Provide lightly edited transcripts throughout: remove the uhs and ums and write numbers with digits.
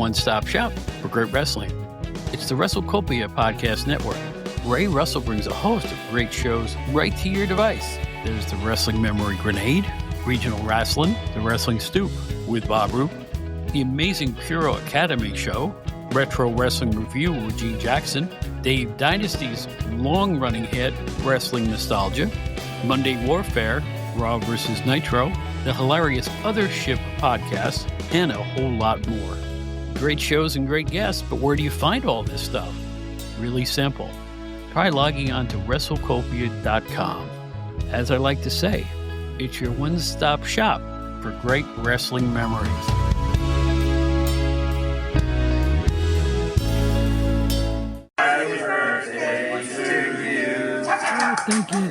one-stop shop for great wrestling. It's the WrestleCopia Podcast Network. Ray Russell brings a host of great shows right to your device. There's the Wrestling Memory Grenade, Regional Wrestling, the Wrestling Stoop with Bob Roop, the Amazing Puro Academy Show, Retro Wrestling Review with Gene Jackson, Dave Dynasty's long-running hit, Wrestling Nostalgia, Monday Warfare, Raw vs. Nitro, the hilarious Other Ship podcast, and a whole lot more. Great shows and great guests, but where do you find all this stuff? Really simple. Try logging on to WrestleCopia.com. As I like to say, it's your one-stop shop for great wrestling memories.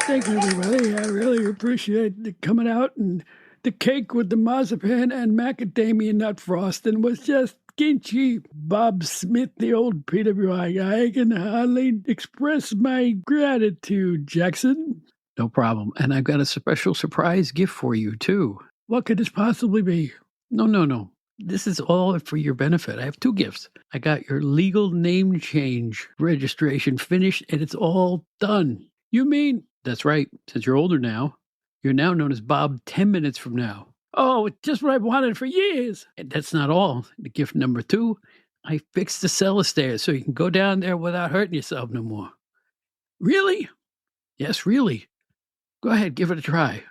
Thank you, everybody. I really appreciate the coming out, and the cake with the marzipan and macadamia nut frosting was just Ginchy. Bob Smith, the old PWI guy. I can hardly express my gratitude, Jackson. No problem. And I've got a special surprise gift for you, too. What could this possibly be? No. This is all for your benefit. I have two gifts. I got your legal name change registration finished, and it's all done. You mean? That's right. Since you're older now, you're now known as Bob 10 minutes from now. Oh, just what I've wanted for years. And that's not all. The gift number 2, I fixed the cellar stairs so you can go down there without hurting yourself no more. Really? Yes, really. Go ahead, give it a try.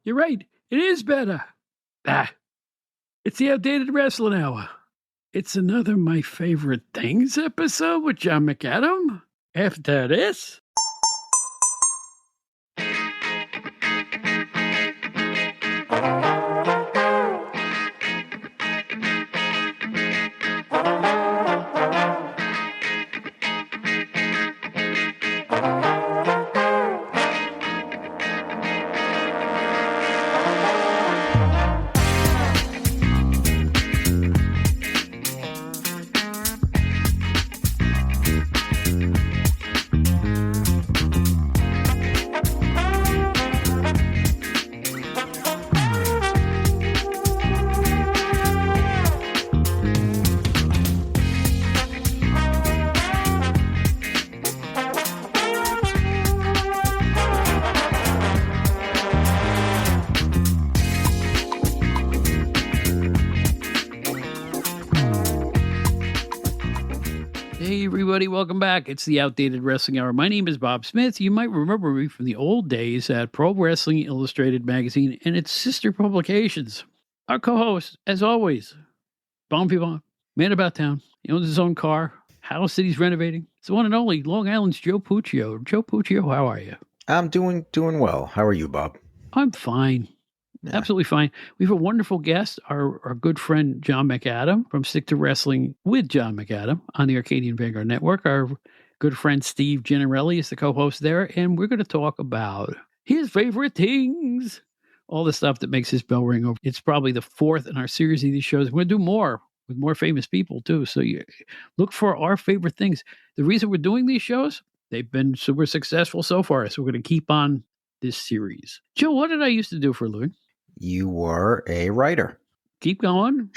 You're right. It is better. It's the Outdated Wrestling Hour. It's another My Favorite Things episode with John McAdam. After this... Welcome back. It's the Outdated Wrestling Hour. My name is Bob Smith. You might remember me from the old days at Pro Wrestling Illustrated magazine and its sister publications. Our co-host, as always, Bomb, man about town. He owns his own car, house that he's renovating. It's the one and only Long Island's Joe Puccio. Joe Puccio, how are you? I'm doing well. How are you, Bob? I'm fine. Yeah. Absolutely fine. We have a wonderful guest, our good friend John McAdam from Stick to Wrestling with John McAdam on the Arcadian Vanguard Network. Our good friend Steve Gennarelli is the co-host there, and we're going to talk about his favorite things, all the stuff that makes his bell ring over. It's probably the 4th in our series of these shows. We're going to do more with more famous people, too, so you look for our favorite things. The reason we're doing these shows, they've been super successful so far, so we're going to keep on this series. Joe, what did I used to do for a living? You were a writer. Keep going.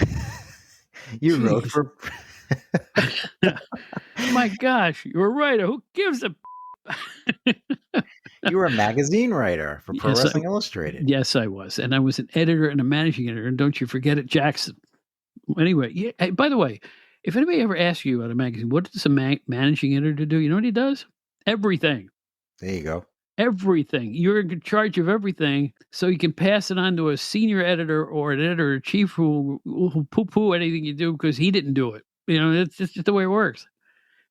You wrote for... My gosh, you're a writer. Who gives a... You were a magazine writer for Pro Wrestling Illustrated. Yes, I was. And I was an editor and a managing editor. And don't you forget it, Jackson. Anyway, yeah, by the way, if anybody ever asks you about a magazine, what does a managing editor do? You know what he does? Everything. There you go. Everything. You're in charge of everything, so you can pass it on to a senior editor or an editor-in-chief who poo-poo anything you do because he didn't do it. You know, it's just the way it works.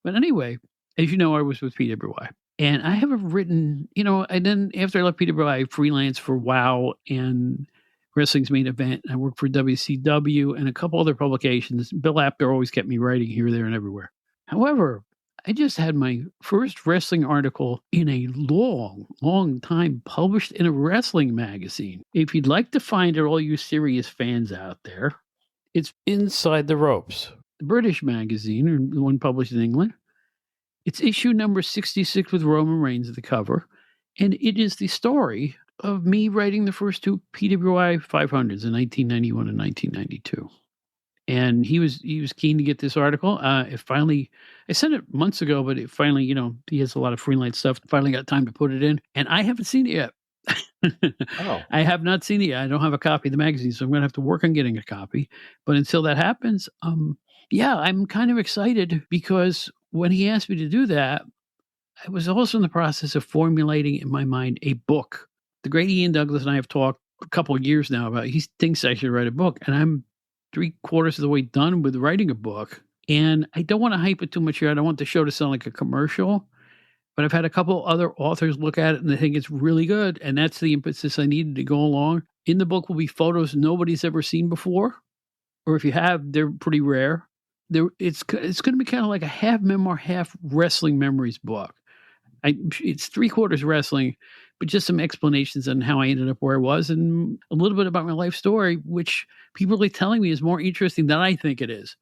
But anyway, as you know, I was with PWI. And I haven't written, and then after I left PWI, I freelanced for WOW and Wrestling's Main Event. I worked for WCW and a couple other publications. Bill Apter always kept me writing here, there, and everywhere. However, I just had my first wrestling article in a long time published in a wrestling magazine. If you'd like to find it, all you serious fans out there, it's Inside the Ropes. the British magazine, or the one published in England. It's issue number 66 with Roman Reigns at the cover. And it is the story of me writing the first two PWI 500s in 1991 and 1992. And he was keen to get this article. It finally, I sent it months ago, but it finally, he has a lot of freelance stuff. Finally got time to put it in, and I haven't seen it yet. Oh. I have not seen it yet. I don't have a copy of the magazine, so I'm going to have to work on getting a copy. But until that happens, I'm kind of excited because when he asked me to do that, I was also in the process of formulating in my mind a book. The great Ian Douglas and I have talked a couple of years now about he thinks I should write a book, and I'm 3/4 of the way done with writing a book. And I don't want to hype it too much here. I don't want the show to sound like a commercial, but I've had a couple other authors look at it and they think it's really good. And that's the impetus I needed to go along. In the book will be photos nobody's ever seen before, or if you have, they're pretty rare. It's going to be kind of like a half memoir, half wrestling memories book. It's 3/4 wrestling, but just some explanations on how I ended up where I was and a little bit about my life story, which people are telling me is more interesting than I think it is.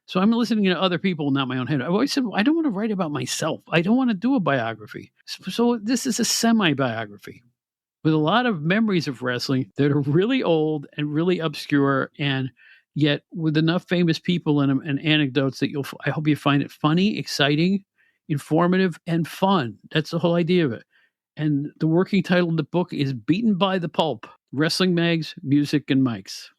So I'm listening to other people, not my own head. I've always said, I don't want to write about myself. I don't want to do a biography. So this is a semi-biography with a lot of memories of wrestling that are really old and really obscure, and yet with enough famous people in them and anecdotes that I hope you find it funny, exciting, informative, and fun. That's the whole idea of it. And the working title of the book is Beaten by the Pulp, Wrestling Mags, Music, and Mics.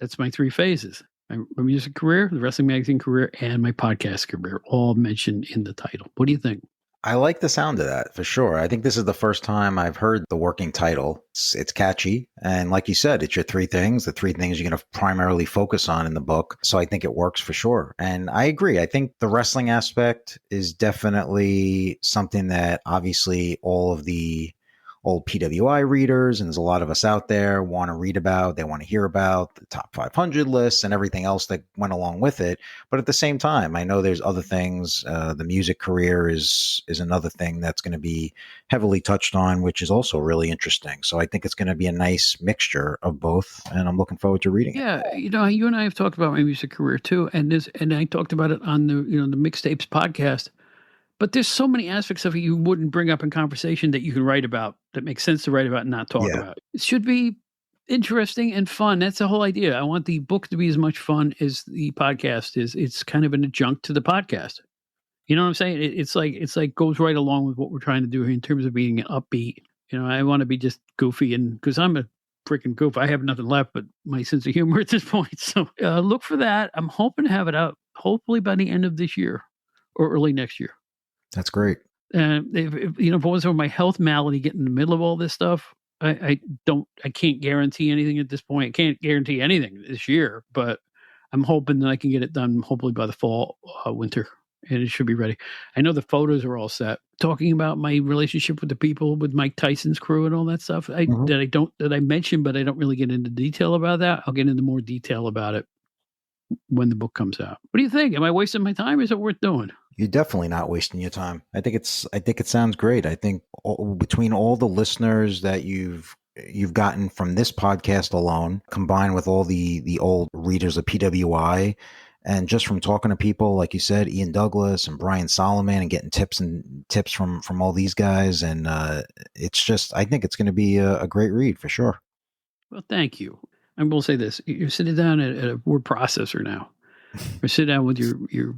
That's my 3 phases. My music career, the wrestling magazine career, and my podcast career, all mentioned in the title. What do you think? I like the sound of that for sure. I think this is the first time I've heard the working title. It's catchy. And like you said, it's your 3 things, the 3 things you're going to primarily focus on in the book. So I think it works for sure. And I agree. I think the wrestling aspect is definitely something that obviously all of the old PWI readers, and there's a lot of us out there, want to read about. They want to hear about the top 500 lists and everything else that went along with it. But at the same time, I know there's other things. The music career is another thing that's going to be heavily touched on, which is also really interesting. So I think it's going to be a nice mixture of both, and I'm looking forward to reading it. Yeah, you and I have talked about my music career too, and I talked about it on the the Mixtapes podcast. But there's so many aspects of it you wouldn't bring up in conversation that you can write about, that makes sense to write about and not talk about. It should be interesting and fun. That's the whole idea. I want the book to be as much fun as the podcast is. It's kind of an adjunct to the podcast. You know what I'm saying? It's like goes right along with what we're trying to do here in terms of being upbeat. I want to be just goofy, and because I'm a freaking goof, I have nothing left but my sense of humor at this point. So look for that. I'm hoping to have it out hopefully by the end of this year or early next year. That's great. If it wasn't for my health malady getting in the middle of all this stuff, I can't guarantee anything at this point. I can't guarantee anything this year, but I'm hoping that I can get it done hopefully by the fall, winter, and it should be ready. I know the photos are all set. Talking about my relationship with the people, with Mike Tyson's crew and all that stuff that I mentioned, but I don't really get into detail about that. I'll get into more detail about it when the book comes out. What do you think? Am I wasting my time? Or is it worth doing? You're definitely not wasting your time. I think it sounds great. I think between all the listeners that you've gotten from this podcast alone, combined with all the old readers of PWI, and just from talking to people, like you said, Ian Douglas and Brian Solomon, and getting tips from all these guys. And it's just, I think it's going to be a great read for sure. Well, thank you. I will say this. You're sitting down at a word processor now. Or sit down with your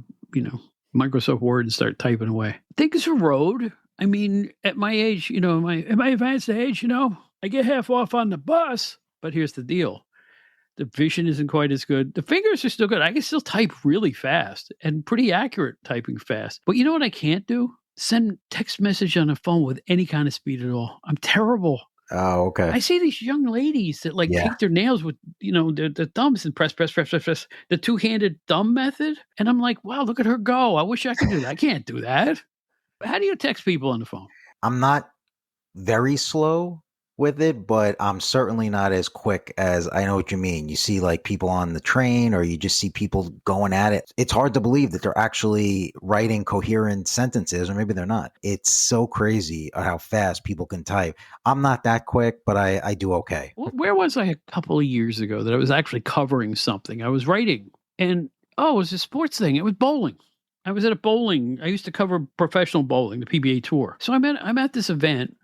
Microsoft Word and start typing away. I think it's a road. I mean, at my age, at my advanced age, I get half off on the bus. But here's the deal. The vision isn't quite as good. The fingers are still good. I can still type really fast and pretty accurate typing fast. But you know what I can't do? Send text message on a phone with any kind of speed at all. I'm terrible. Oh, okay. I see these young ladies that take their nails with, their thumbs and press, the 2-handed thumb method. And I'm like, wow, look at her go. I wish I could do that. I can't do that. How do you text people on the phone? I'm not very slow with it, but I'm certainly not as quick as, I know what you mean. You see like people on the train, or you just see people going at it. It's hard to believe that they're actually writing coherent sentences, or maybe they're not. It's so crazy how fast people can type. I'm not that quick, but I do okay. Where was I a couple of years ago that I was actually covering something? I was writing, and Oh, it was a sports thing. It was bowling. I was at a bowling. I used to cover professional bowling, the PBA tour. So I'm at this event,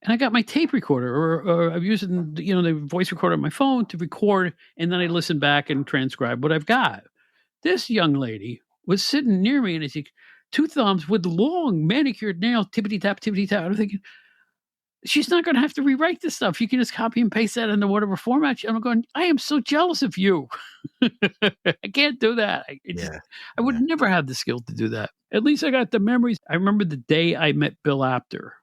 and I got my tape recorder, or I'm using the voice recorder on my phone to record, and then I listen back and transcribe what I've got. This young lady was sitting near me, and it's like 2 thumbs with long manicured nails, tippity tap, tippity tap. I'm thinking, she's not going to have to rewrite this stuff. You can just copy and paste that into whatever format. I'm going, I am so jealous of you. I can't do that. I would never have the skill to do that. At least I got the memories. I remember the day I met Bill Apter,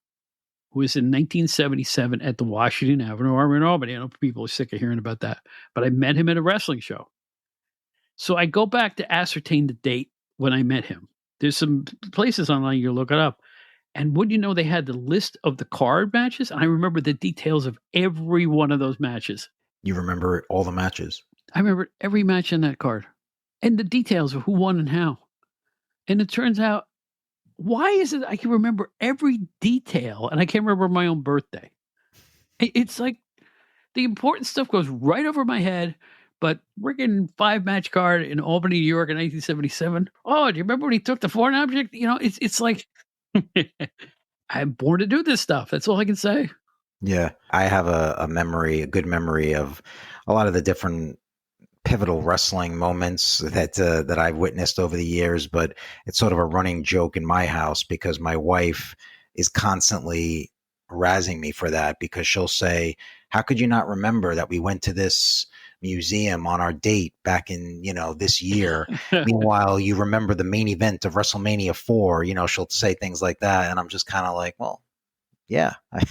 who was in 1977 at the Washington Avenue Armory in Albany. I know people are sick of hearing about that, but I met him at a wrestling show. So I go back to ascertain the date when I met him. There's some places online you can look it up. And wouldn't you know, they had the list of the card matches. And I remember the details of every one of those matches. You remember all the matches? I remember every match in that card and the details of who won and how. And it turns out, why is it I can remember every detail and I can't remember my own birthday? It's like the important stuff goes right over my head. But friggin' 5-match card in Albany, New York in 1977. Oh, do you remember when he took the foreign object? It's like, I'm born to do this stuff. That's all I can say. Yeah, I have a good memory of a lot of the different pivotal wrestling moments that I've witnessed over the years, but it's sort of a running joke in my house because my wife is constantly razzing me for that, because she'll say, how could you not remember that we went to this museum on our date back in, this year? Meanwhile, you remember the main event of WrestleMania 4, she'll say things like that. And I'm just kind of like, well, yeah, I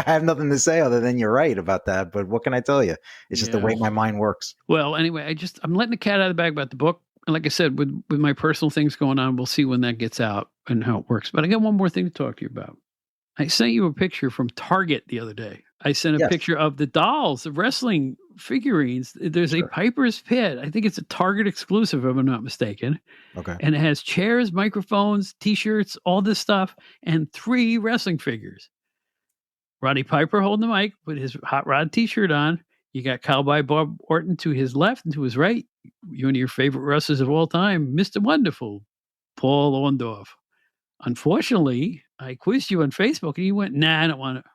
have nothing to say other than you're right about that. But what can I tell you? It's just the way my mind works. Well, anyway, I'm letting the cat out of the bag about the book. And like I said, with my personal things going on, we'll see when that gets out and how it works. But I got one more thing to talk to you about. I sent you a picture from Target the other day. I sent a picture of the dolls, the wrestling figurines. There's a Piper's Pit. I think it's a Target exclusive, if I'm not mistaken. Okay. And it has chairs, microphones, T-shirts, all this stuff, and 3 wrestling figures. Roddy Piper holding the mic with his Hot Rod T-shirt on. You got Cowboy Bob Orton to his left and to his right. One of your favorite wrestlers of all time, Mr. Wonderful, Paul Orndorff. Unfortunately, I quizzed you on Facebook and you went, nah, I don't want it.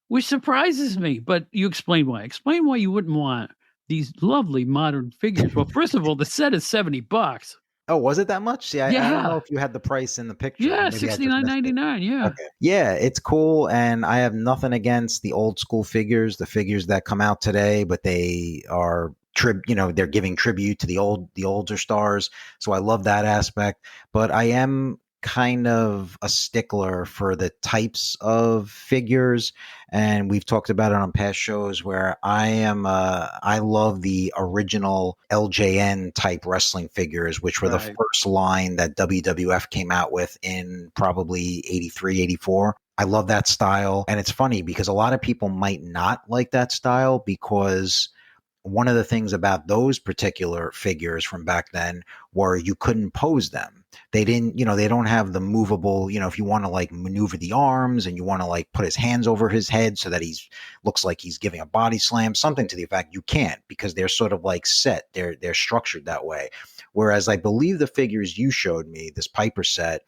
Which surprises me, but you explain why. Explain why you wouldn't want these lovely modern figures. Well, first of all, the set is $70. Oh, was it that much? See, I don't know if you had the price in the picture. Yeah, $69.99. Yeah. Okay. Yeah, it's cool. And I have nothing against the old school figures, the figures that come out today, but they are they're giving tribute to the older stars. So I love that aspect. But I am kind of a stickler for the types of figures, and we've talked about it on past shows where I love the original LJN type wrestling figures, which were the first line that WWF came out with in probably 83, 84. I love that style. And it's funny because a lot of people might not like that style, because one of the things about those particular figures from back then were you couldn't pose them. They didn't, they don't have the movable, if you want to like maneuver the arms and you want to like put his hands over his head so that looks like he's giving a body slam, something to the effect, you can't, because they're sort of like set. They're structured that way. Whereas I believe the figures you showed me, this Piper set,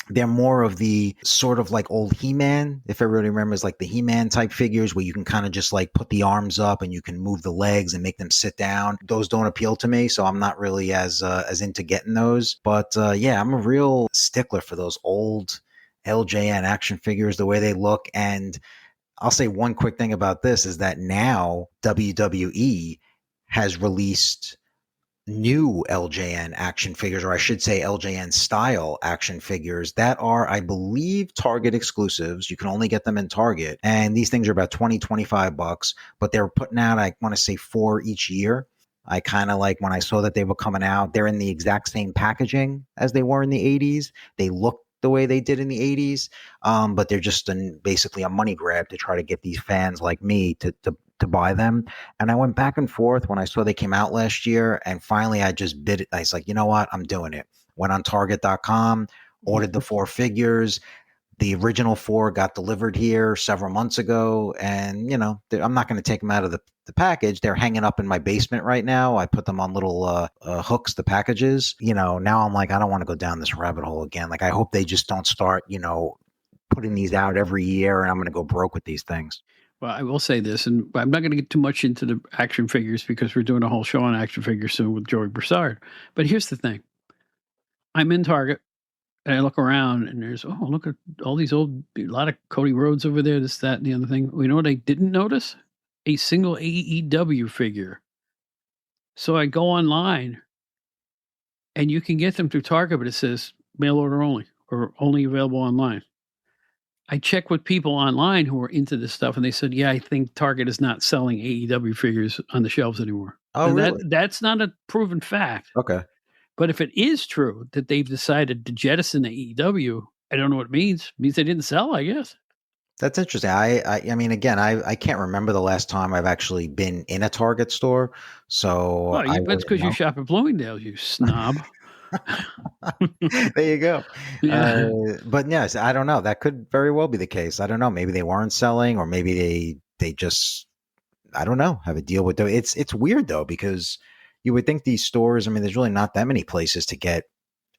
they're more of the sort of like old He-Man, if everybody remembers, like the He-Man type figures where you can kind of just like put the arms up and you can move the legs and make them sit down. Those don't appeal to me, so I'm not really as into getting those. But yeah, I'm a real stickler for those old LJN action figures, the way they look. And I'll say one quick thing about this is that now WWE has released new LJN action figures, or I should say LJN style action figures that are, I believe, Target exclusives. You can only get them in Target. And these things are about $20-$25, but they're putting out, I want to say 4 each year. I kind of like when I saw that they were coming out, they're in the exact same packaging as they were in the 80s. They look the way they did in the 80s, but they're just basically a money grab to try to get these fans like me to buy them. And I went back and forth when I saw they came out last year, and finally I just bid it. I was like, you know what? I'm doing it. Went on Target.com, ordered the 4 figures. The original 4 got delivered here several months ago, and I'm not going to take them out of the package. They're hanging up in my basement right now. I put them on little hooks, the packages. Now I'm like, I don't want to go down this rabbit hole again. Like, I hope they just don't start, putting these out every year, and I'm going to go broke with these things. Well, I will say this, and I'm not going to get too much into the action figures because we're doing a whole show on action figures soon with Joey Broussard. But here's the thing. I'm in Target, and I look around, and there's, look at all these a lot of Cody Rhodes over there, this, that, and the other thing. You know what I didn't notice? A single AEW figure. So I go online, and you can get them through Target, but it says mail order only, or only available online. I checked with people online who are into this stuff, and they said, yeah, I think Target is not selling AEW figures on the shelves anymore. Oh, and really? That's not a proven fact. Okay. But if it is true that they've decided to jettison AEW, I don't know what it means. It means they didn't sell, I guess. That's interesting. I mean, again, I can't remember the last time I've actually been in a Target store. So that's because you shop at Bloomingdale's, you snob. There you go. Yeah. But yes, I don't know. That could very well be the case. I don't know. Maybe they weren't selling, or maybe they just, I don't know, have a deal with them. It's weird though, because you would think these stores, I mean, there's really not that many places to get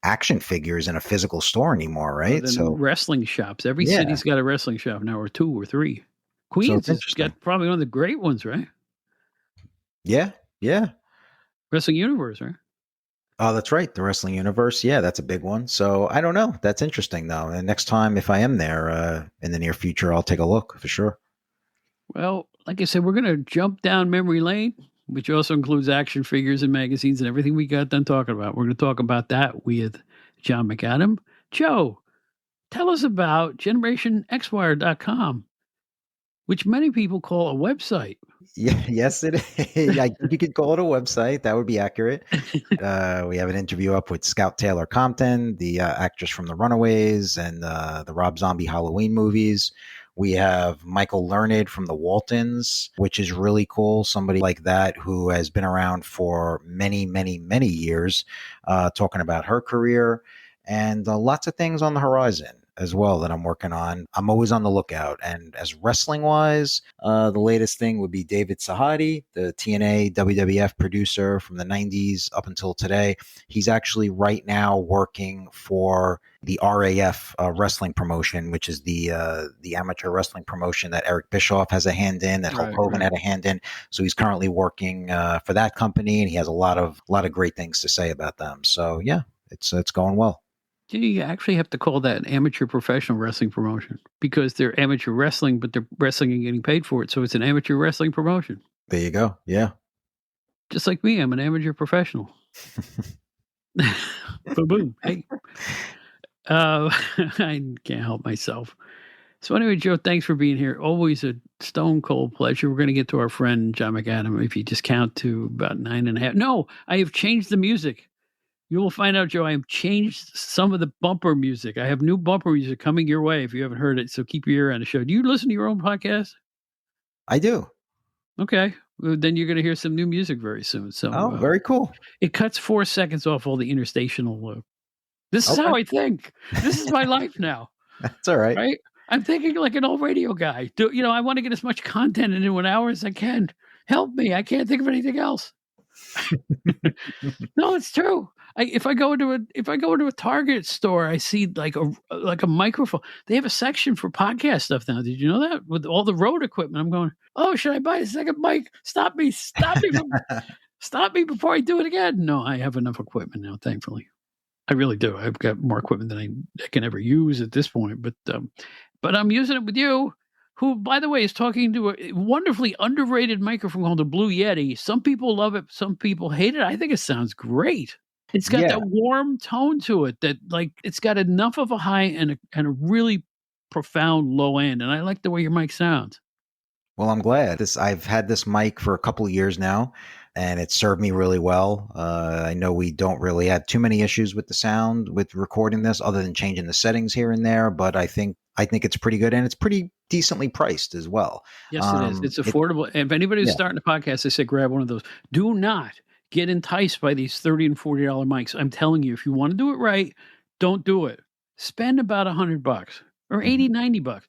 action figures in a physical store anymore, right? So wrestling shops. Every city's got a wrestling shop now, or 2 or 3. Queens has got probably one of the great ones, right? Yeah. Wrestling Universe, right? Oh, that's right. The Wrestling Universe. Yeah, that's a big one. So I don't know. That's interesting, though. And next time, if I am there in the near future, I'll take a look for sure. Well, like I said, we're going to jump down memory lane, which also includes action figures and magazines and everything we got done talking about. We're going to talk about that with John McAdam. Joe, tell us about GenerationXwire.com, which many people call a website. Yeah, yes, it is. You could call it a website. That would be accurate. We have an interview up with Scout Taylor Compton, the actress from The Runaways and the Rob Zombie Halloween movies. We have Michael Learned from the Waltons, which is really cool. Somebody like that who has been around for many, many, many years, talking about her career, and lots of things on the horizon as well that I'm working on. I'm always on the lookout. And as wrestling wise, the latest thing would be David Sahadi, the TNA WWF producer from the 90s up until today. He's actually right now working for the RAF wrestling promotion, which is the amateur wrestling promotion that Eric Bischoff has a hand in, that Hulk Hogan had a hand in. So he's currently working for that company, and he has a lot of great things to say about them. So yeah, it's going well. You actually have to call that an amateur professional wrestling promotion, because they're amateur wrestling, but they're wrestling and getting paid for it. So it's an amateur wrestling promotion. There you go. Yeah. Just like me, I'm an amateur professional. Boom. Hey. I can't help myself. So anyway, Joe, thanks for being here. Always a stone cold pleasure. We're going to get to our friend John McAdam, if you just count to about 9.5. No, I have changed the music. You will find out, Joe, I have changed some of the bumper music. I have new bumper music coming your way if you haven't heard it. So keep your ear on the show. Do you listen to your own podcast? I do. Okay. Well, then you're going to hear some new music very soon. So, very cool. It cuts 4 seconds off all the interstational. This is how I think. This is my life now. That's all right. Right? I'm thinking like an old radio guy. I want to get as much content into an hour as I can. Help me. I can't think of anything else. No, it's true. If I go into a Target store, I see like a microphone. They have a section for podcast stuff now. Did you know that? With all the road equipment, I'm going, oh, should I buy a second mic? Stop me before I do it again. No, I have enough equipment now, thankfully. I really do. I've got more equipment than I can ever use at this point. But I'm using it with you, who, by the way, is talking to a wonderfully underrated microphone called the Blue Yeti. Some people love it. Some people hate it. I think it sounds great. It's got that warm tone to it that, like, it's got enough of a high and a really profound low end. And I like the way your mic sounds. Well, I'm glad. I've had this mic for a couple of years now, and it served me really well. I know we don't really have too many issues with the sound with recording this, other than changing the settings here and there. But I think it's pretty good, and it's pretty decently priced as well. Yes, it is. It's affordable. And if anybody who's starting a podcast, I say grab one of those. Do not get enticed by these $30 and $40 mics. I'm telling you, if you want to do it right, don't do it. Spend about $100. or 80, 90 bucks.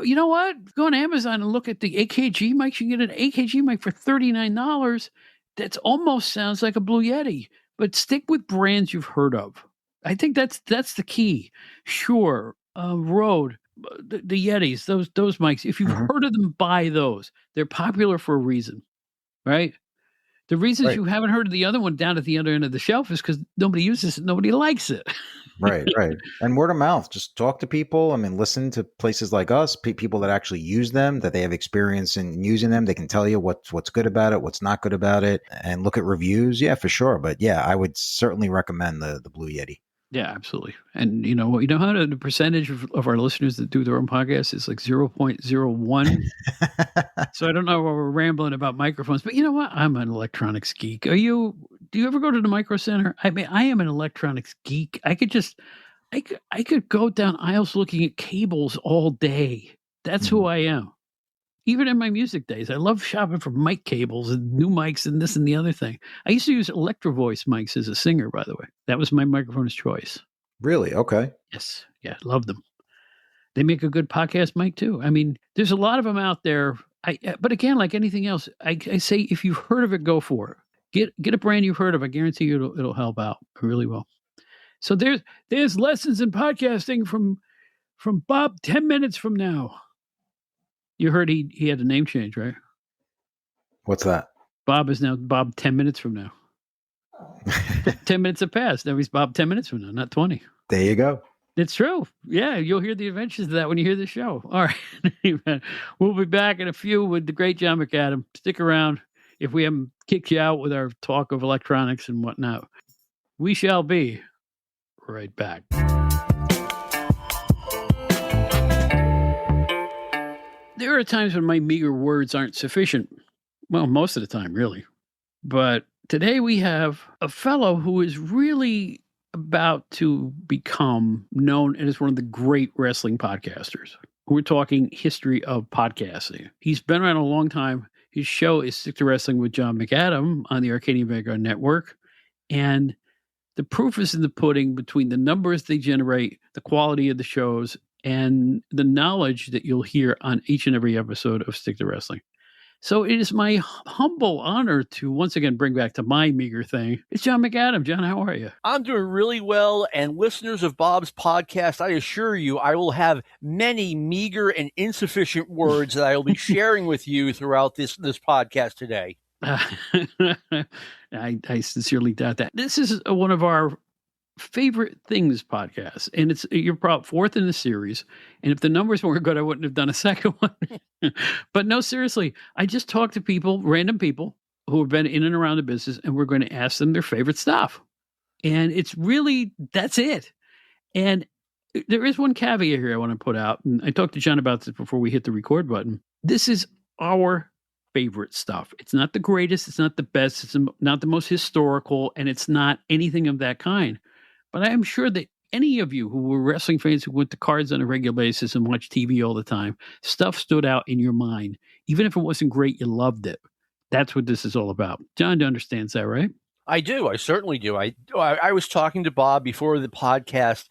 You know what? Go on Amazon and look at the AKG mics. You can get an AKG mic for $39. That almost sounds like a Blue Yeti, but stick with brands you've heard of. I think that's the key. Sure, Rode, the Yetis, those mics. If you've heard of them, buy those. They're popular for a reason, right? The reasons you haven't heard of the other one down at the other end of the shelf is because nobody uses it, nobody likes it. Right. And word of mouth, just talk to people. I mean, listen to places like us, people that actually use them, that they have experience in using them. They can tell you what's good about it, what's not good about it, and look at reviews. Yeah, for sure. But yeah, I would certainly recommend the Blue Yeti. Yeah, absolutely. And how the percentage of our listeners that do their own podcast is like 0.01. So I don't know why we're rambling about microphones, but you know what? I'm an electronics geek. Do you ever go to the Micro Center? I mean, I am an electronics geek. I could go down aisles looking at cables all day. That's who I am. Even in my music days, I love shopping for mic cables and new mics and this and the other thing. I used to use Electro Voice mics as a singer, by the way. That was my microphone of choice. Really? Okay. Yes. Yeah, love them. They make a good podcast mic too. I mean, there's a lot of them out there. But again, like anything else, I say if you've heard of it, go for it. Get a brand you've heard of. I guarantee you it'll help out. It really will. So there's lessons in podcasting from Bob 10 minutes from now. You heard he had a name change, right? What's that? Bob is now Bob 10 minutes from now. 10 minutes have passed. Now he's Bob 10 minutes from now, not 20. There you go. It's true. Yeah, you'll hear the adventures of that when you hear the show. All right. We'll be back in a few with the great John McAdam. Stick around if we haven't kicked you out with our talk of electronics and whatnot. We shall be right back. There are times when my meager words aren't sufficient. Well, most of the time, really. But today we have a fellow who is really about to become known as one of the great wrestling podcasters. We're talking history of podcasting. He's been around a long time. His show is Stick to Wrestling with John McAdam on the Arcadian Vanguard Network. And the proof is in the pudding between the numbers they generate, the quality of the shows, and the knowledge that you'll hear on each and every episode of Stick to Wrestling. So it is my humble honor to once again bring back to my meager thing. It's John McAdam. John, how are you? I'm doing really well, and listeners of Bob's podcast, I assure you, I will have many meager and insufficient words that I will be sharing with you throughout this podcast today. I sincerely doubt that. This is one of our favorite things podcast, and you're probably fourth in the series, and if the numbers weren't good I wouldn't have done a second one. But no, seriously, I just talk to people, random people who have been in and around the business, and we're going to ask them their favorite stuff, and it's really, that's it. And there is one caveat here I want to put out, and I talked to John about this before we hit the record button. This is our favorite stuff. It's not the greatest, it's not the best, it's not the most historical, and it's not anything of that kind. But I am sure that any of you who were wrestling fans who went to cards on a regular basis and watched TV all the time, stuff stood out in your mind. Even if it wasn't great, you loved it. That's what this is all about. John understands that, right? I do. I certainly do. I was talking to Bob before the podcast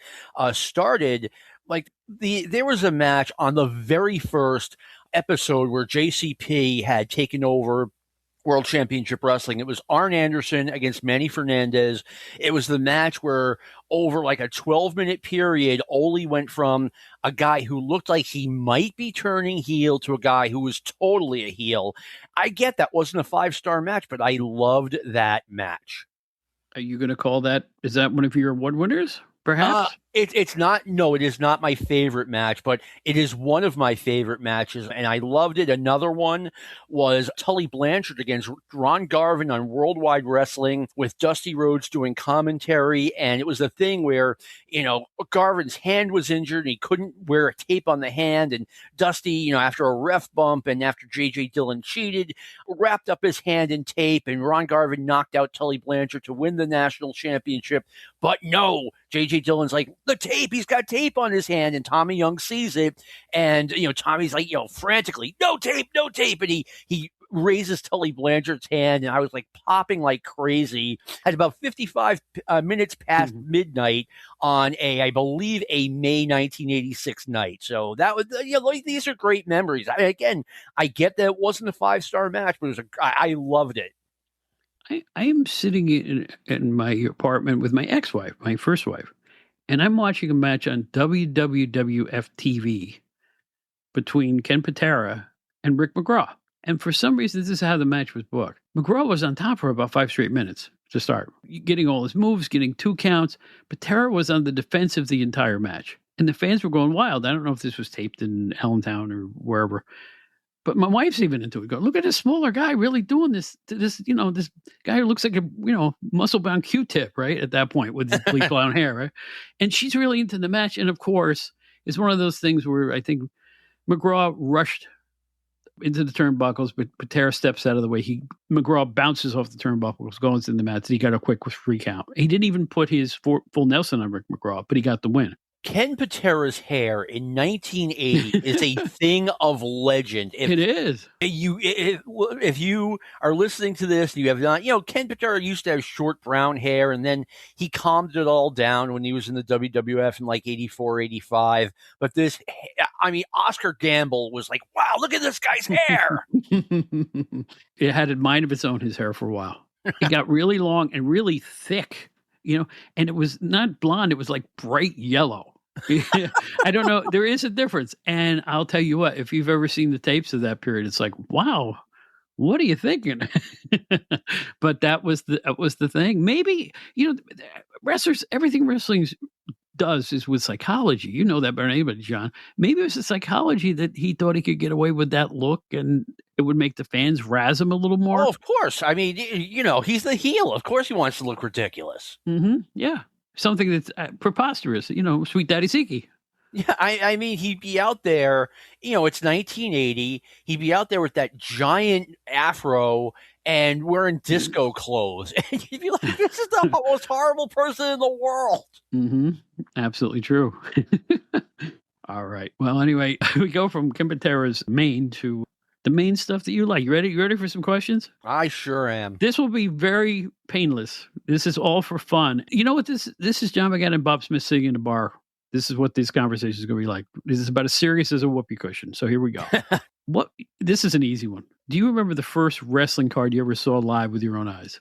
started. Like there was a match on the very first episode where JCP had taken over World Championship Wrestling. It was Arn Anderson against Manny Fernandez. It was the match where over like a 12-minute period, Ole went from a guy who looked like he might be turning heel to a guy who was totally a heel. I get that wasn't a 5-star match, but I loved that match. Are you going to call that, is that one of your award winners? Perhaps? It's not. No, it is not my favorite match, but it is one of my favorite matches, and I loved it. Another one was Tully Blanchard against Ron Garvin on Worldwide Wrestling with Dusty Rhodes doing commentary, and it was a thing where, Garvin's hand was injured, and he couldn't wear a tape on the hand, and Dusty, after a ref bump and after J.J. Dillon cheated, wrapped up his hand in tape, and Ron Garvin knocked out Tully Blanchard to win the national championship. But no, J.J. Dillon's like, the tape, he's got tape on his hand, and Tommy Young sees it, and Tommy's like, frantically, no tape, and he raises Tully Blanchard's hand, and I was like popping like crazy. At about 55 minutes past midnight on I believe, a May 1986 night. So that was, these are great memories. Again, I get that it wasn't a 5-star match, but I loved it. I am sitting in my apartment with my ex-wife, my first wife, and I'm watching a match on WWF TV between Ken Patera and Rick McGraw. And for some reason, this is how the match was booked. McGraw was on top for about 5 straight minutes to start, getting all his moves, getting 2 counts. Patera was on the defensive the entire match. And the fans were going wild. I don't know if this was taped in Allentown or wherever. But my wife's even into it. Go, look at this smaller guy really doing this. This guy who looks like a muscle-bound Q-tip, right? At that point, with his bleak blonde hair, right? And she's really into the match. And of course, it's one of those things where I think McGraw rushed into the turnbuckles, but Patera steps out of the way. McGraw bounces off the turnbuckles, goes in the mat, and he got a quick 3 count. He didn't even put his full Nelson on Rick McGraw, but he got the win. Ken Patera's hair in 1980 is a thing of legend. It is. If you are listening to this, and you have not, Ken Patera used to have short brown hair, and then he calmed it all down when he was in the WWF in like 84, 85. But Oscar Gamble was like, wow, look at this guy's hair. It had a mind of its own, his hair, for a while. It got really long and really thick. And it was not blonde. It was like bright yellow. I don't know. There is a difference. And I'll tell you what, if you've ever seen the tapes of that period, it's like, wow, what are you thinking? But that was the thing. Maybe, wrestlers, everything wrestling does is with psychology. You know that better than anybody, John. Maybe it was the psychology that he thought he could get away with that look and it would make the fans razz him a little more. Oh, of course. I mean, he's the heel. Of course he wants to look ridiculous. Mm-hmm. Yeah. Something that's preposterous, Sweet Daddy Siki. Yeah, I mean, he'd be out there, it's 1980. He'd be out there with that giant afro and wearing disco clothes. And you'd be like, this is the most horrible person in the world. Mm-hmm. Absolutely true. All right. Well, anyway, we go from Ken Patera's main to the main stuff that you like. You ready for some questions? I sure am. This will be very painless. This is all for fun. You know what this is? John McAdam and Bob Smith sitting in a bar. This is what this conversation is going to be like. This is about as serious as a whoopee cushion. So here we go. This is an easy one. Do you remember the first wrestling card you ever saw live with your own eyes?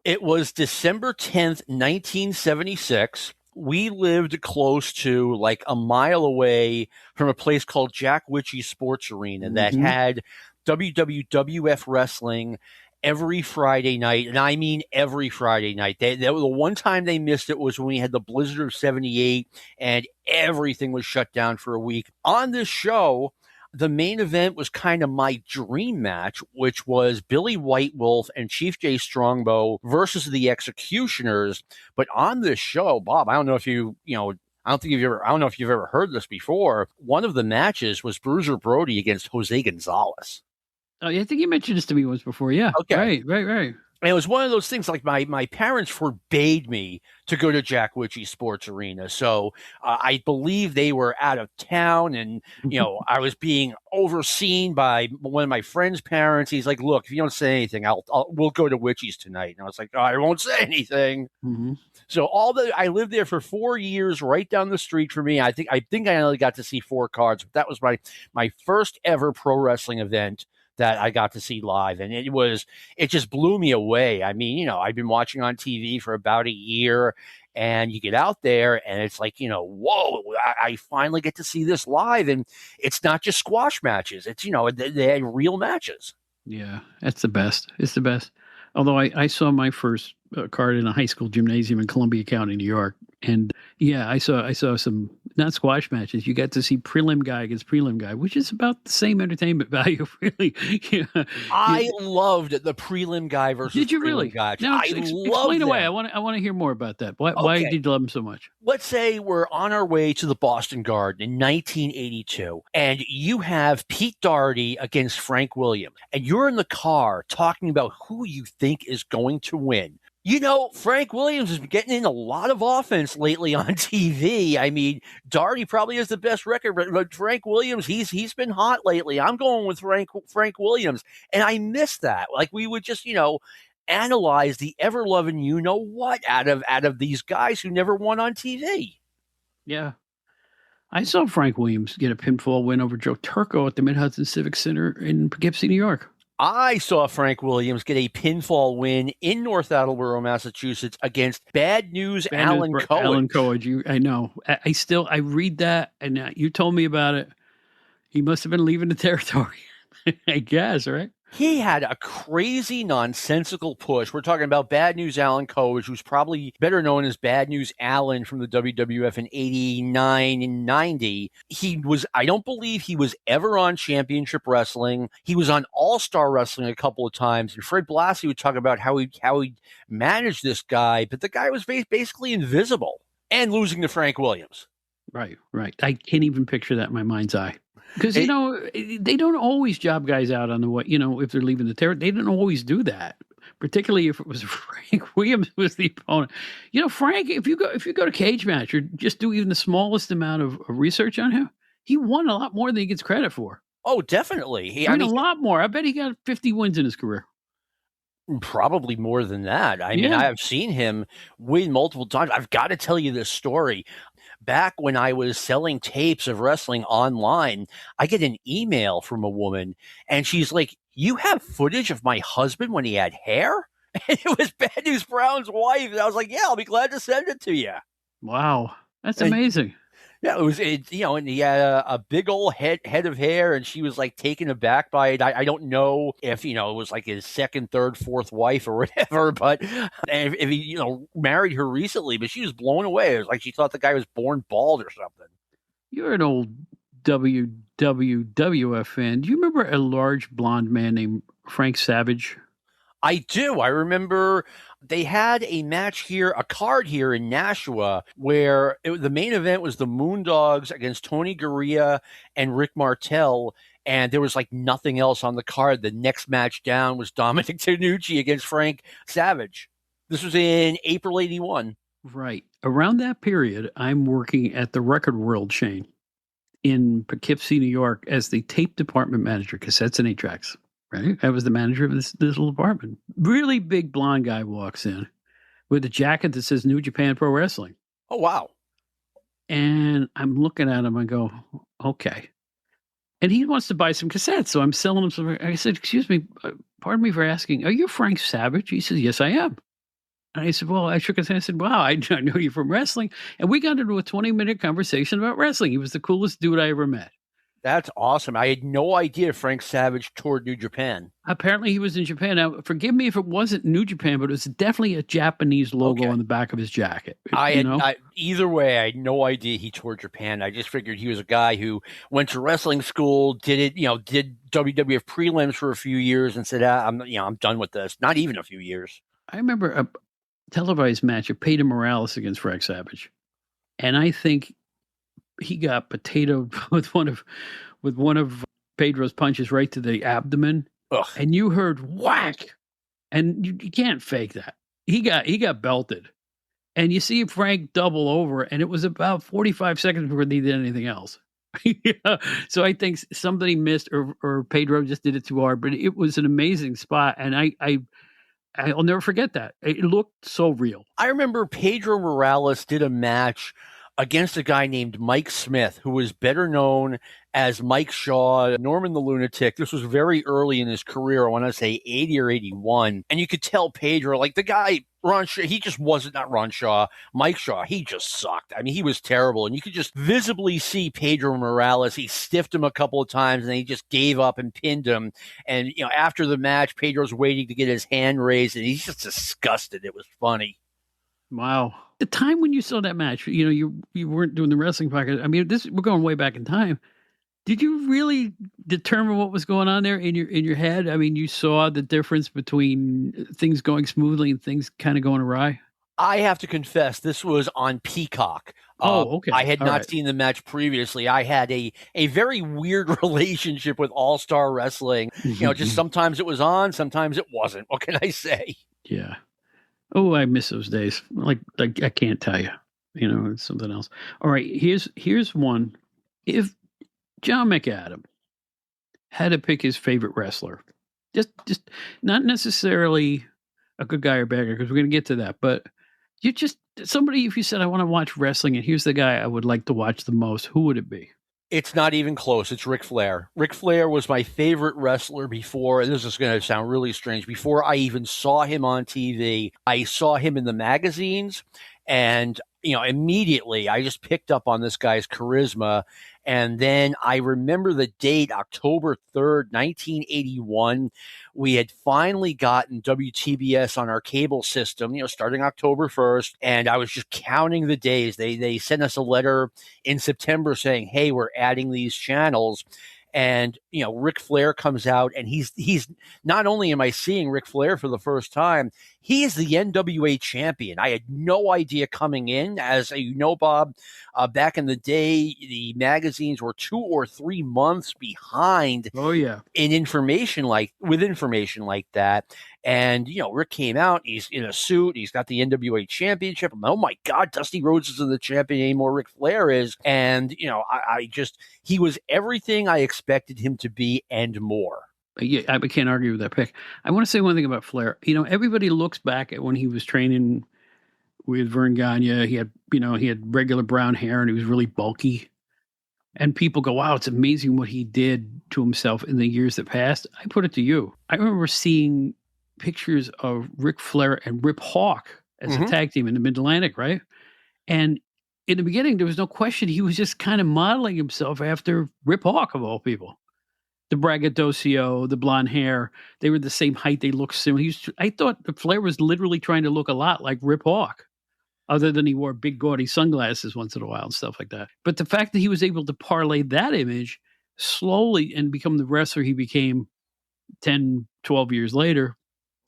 It was December 10th, 1976. We lived close to like a mile away from a place called Jack Witchy's Sports Arena that had WWF wrestling every Friday night. And I mean every Friday night. The one time they missed it was when we had the blizzard of 78 and everything was shut down for a week. On this show, the main event was kind of my dream match, which was Billy White Wolf and Chief Jay Strongbow versus the Executioners. But on this show, Bob, I don't know if I don't know if you've ever heard this before. One of the matches was Bruiser Brody against Jose Gonzalez. Oh, I think you mentioned this to me once before. Yeah. Okay. Right. And it was one of those things like my parents forbade me to go to Jack Witchy Sports Arena. So I believe they were out of town and, I was being overseen by one of my friend's parents. He's like, look, if you don't say anything, we'll go to Witchy's tonight. And I was like, oh, I won't say anything. Mm-hmm. So I lived there for 4 years, right down the street from me. I think I only got to see 4 cards, but that was my first ever pro wrestling event that I got to see live. And it just blew me away. I mean, I've been watching on TV for about a year and you get out there and it's like, whoa, I finally get to see this live. And it's not just squash matches. It's, they had real matches. Yeah, that's the best. It's the best. Although I saw my first card in a high school gymnasium in Columbia County, New York. And yeah, I saw some, not squash matches. You got to see prelim guy against prelim guy, which is about the same entertainment value, really. Yeah. I loved the prelim guy versus did you prelim really? guy. Now, I loved explain away. I want to hear more about that. Why did you love him so much? Let's say we're on our way to the Boston Garden in 1982, and you have Pete Doherty against Frank Williams, and you're in the car talking about who you think is going to win. You know, Frank Williams has been getting in a lot of offense lately on TV. I mean, Darty probably has the best record, but Frank Williams, he's been hot lately. I'm going with Frank Williams, and I miss that. Like we would just, analyze the ever loving what out of these guys who never won on TV. Yeah. I saw Frank Williams get a pinfall win over Joe Turco at the Mid-Hudson Civic Center in Poughkeepsie, New York. I saw Frank Williams get a pinfall win in North Attleboro, Massachusetts against Bad News Alan Cohen. Alan Cohen, I know. I read that, and you told me about it. He must have been leaving the territory, I guess, right? He had a crazy, nonsensical push. We're talking about Bad News Alan Cohen, who's probably better known as Bad News Alan from the WWF in 89 and 90. I don't believe he was ever on Championship Wrestling. He was on All-Star Wrestling a couple of times. And Fred Blassie would talk about how he managed this guy, but the guy was basically invisible and losing to Frank Williams. Right. I can't even picture that in my mind's eye. Because, they don't always job guys out on the way, if they're leaving the territory. They didn't always do that, particularly if it was Frank Williams was the opponent. Frank, if you go to Cage Match or just do even the smallest amount of research on him, he won a lot more than he gets credit for. Oh, definitely. A lot more. I bet he got 50 wins in his career. Probably more than that. I mean, I have seen him win multiple times. I've got to tell you this story. Back when I was selling tapes of wrestling online, I get an email from a woman, and she's like, "You have footage of my husband when he had hair?" And it was Bad News Brown's wife. And I was like, "Yeah, I'll be glad to send it to you." Wow, that's amazing. Yeah, and he had a big old head of hair, and she was like taken aback by it. I don't know if it was like his second, third, fourth wife or whatever, but if he married her recently, but she was blown away. It was like she thought the guy was born bald or something. You're an old WWF fan. Do you remember a large blonde man named Frank Savage? I do. I remember they had a match here, a card here in Nashua, where the main event was the Moondogs against Tony Gurria and Rick Martel, and there was like nothing else on the card. The next match down was Dominic Tanucci against Frank Savage. This was in April 81. Right. Around that period, I'm working at the Record World chain in Poughkeepsie, New York, as the tape department manager, cassettes and 8-tracks. Right. I was the manager of this little apartment. Really big blonde guy walks in with a jacket that says New Japan Pro Wrestling. Oh, wow. And I'm looking at him. I go, okay. And he wants to buy some cassettes. So I'm selling him some. I said, excuse me, pardon me for asking, are you Frank Savage? He says, yes, I am. And I said, well, I shook his hand. I said, wow, I know you from wrestling. And we got into a 20-minute conversation about wrestling. He was the coolest dude I ever met. That's awesome. I had no idea Frank Savage toured New Japan. Apparently he was in Japan. Now, forgive me if it wasn't New Japan, but it was definitely a Japanese logo on the back of his jacket. Either way, I had no idea he toured Japan. I just figured he was a guy who went to wrestling school, did WWF prelims for a few years and said, I'm done with this. Not even a few years. I remember a televised match of Pedro Morales against Frank Savage. And I think he got potato with one of Pedro's punches right to the abdomen. Ugh. And you heard whack. And you can't fake that. He got belted. And you see Frank double over, and it was about 45 seconds before they did anything else. Yeah. So I think somebody missed or Pedro just did it too hard, but it was an amazing spot. And I'll never forget that. It looked so real. I remember Pedro Morales did a match against a guy named Mike Smith, who was better known as Mike Shaw, Norman the Lunatic. This was very early in his career. I want to say 80 or 81. And you could tell Pedro, like the guy, Ron Shaw, he just wasn't, not Ron Shaw, Mike Shaw, he just sucked. I mean, he was terrible. And you could just visibly see Pedro Morales. He stiffed him a couple of times and he just gave up and pinned him. And, after the match, Pedro's waiting to get his hand raised and he's just disgusted. It was funny. Wow. The time when you saw that match, you weren't doing the wrestling podcast. I mean, we're going way back in time. Did you really determine what was going on there in your head? I mean, you saw the difference between things going smoothly and things kind of going awry? I have to confess, this was on Peacock. Oh, okay. I had not seen the match previously. I had a very weird relationship with All-Star Wrestling. Just sometimes it was on, sometimes it wasn't. What can I say? Yeah. Oh, I miss those days. Like I can't tell you. It's something else. All right, here's one. If John McAdam had to pick his favorite wrestler, just not necessarily a good guy or bad guy, because we're going to get to that, but you just somebody. If you said I want to watch wrestling, and here's the guy I would like to watch the most, who would it be? It's not even close. It's Ric Flair. Ric Flair was my favorite wrestler before, and this is going to sound really strange, before I even saw him on TV. I saw him in the magazines, and immediately I just picked up on this guy's charisma. And then I remember the date, October 3rd, 1981. We had finally gotten WTBS on our cable system, starting October 1st. And I was just counting the days. They sent us a letter in September saying, hey, we're adding these channels. And, Ric Flair comes out, and he's not only am I seeing Ric Flair for the first time, he is the NWA champion. I had no idea coming in. As you know, Bob, back in the day, the magazines were 2 or 3 months behind. Oh yeah, with information like that. And, Rick came out, he's in a suit, he's got the NWA championship. I'm like, oh my God, Dusty Rhodes isn't the champion anymore, Ric Flair is. And, he was everything I expected him to be and more. Yeah, I can't argue with that pick. I want to say one thing about Flair. Everybody looks back at when he was training with Vern Gagne. He had regular brown hair and he was really bulky. And people go, wow, it's amazing what he did to himself in the years that passed. I put it to you. I remember seeing pictures of Ric Flair and Rip Hawk as a tag team in the Mid-Atlantic, right? And in the beginning, there was no question. He was just kind of modeling himself after Rip Hawk, of all people. The braggadocio, the blonde hair, they were the same height. They looked similar. I thought Flair was literally trying to look a lot like Rip Hawk, other than he wore big gaudy sunglasses once in a while and stuff like that. But the fact that he was able to parlay that image slowly and become the wrestler he became 10, 12 years later,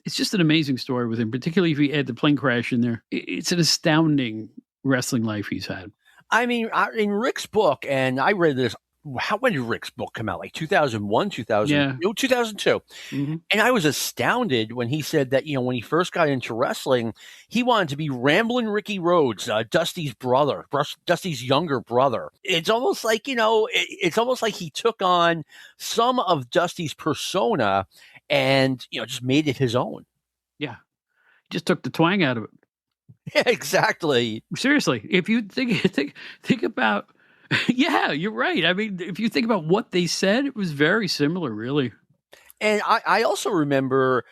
it's just an amazing story with him, particularly if he add the plane crash in there. It's an astounding wrestling life he's had. I mean, in Rick's book, and I read this, when did Rick's book come out? Like 2001, 2000? Yeah. No, 2002. Mm-hmm. And I was astounded when he said that, when he first got into wrestling, he wanted to be Ramblin' Ricky Rhodes, Dusty's brother, Dusty's younger brother. It's almost like, it's almost like he took on some of Dusty's persona and, just made it his own. Yeah. Just took the twang out of it. Yeah, exactly. Seriously. If you think about, yeah, you're right. I mean, if you think about what they said, it was very similar, really. And I also remember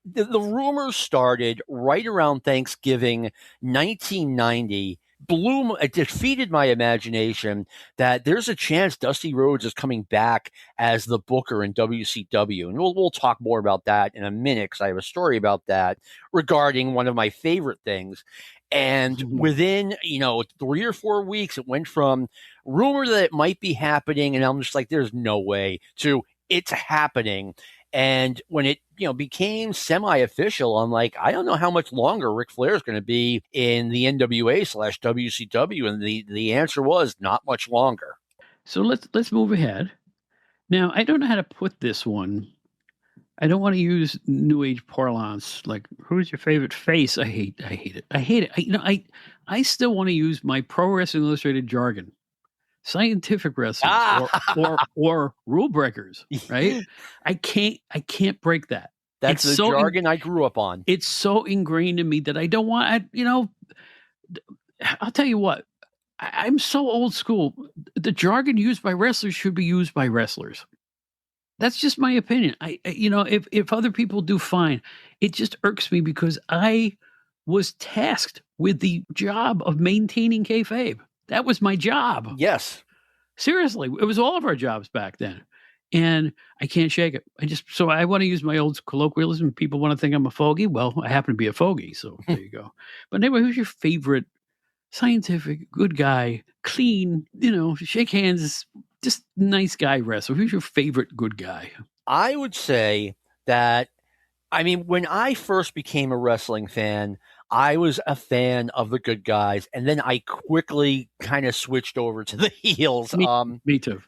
the rumors started right around Thanksgiving 1990. It defeated my imagination that there's a chance Dusty Rhodes is coming back as the booker in WCW. And we'll talk more about that in a minute, because I have a story about that regarding one of my favorite things. And within, 3 or 4 weeks, it went from rumor that it might be happening, and I'm just like, there's no way, to it's happening. And when it, became semi-official, I'm like, I don't know how much longer Ric Flair is going to be in the NWA/WCW. And the answer was not much longer. So let's move ahead. Now, I don't know how to put this one. I don't want to use new age parlance, like who's your favorite face? I hate it. I still want to use my Pro Wrestling Illustrated jargon, scientific wrestlers or rule breakers, right? I can't break that. That's the jargon I grew up on. It's so ingrained in me that I don't want. I'll tell you what. I'm so old school. The jargon used by wrestlers should be used by wrestlers. That's just my opinion. If other people do, fine. It just irks me because I was tasked with the job of maintaining kayfabe. That was my job. Yes. Seriously. It was all of our jobs back then. And I can't shake it. So I want to use my old colloquialism. People want to think I'm a fogey. Well, I happen to be a fogey. So there you go. But anyway, who's your favorite scientific, good guy, clean, shake hands, just nice guy wrestler? Who's your favorite good guy? I would say that, when I first became a wrestling fan, I was a fan of the good guys, and then I quickly kind of switched over to the heels. Me too.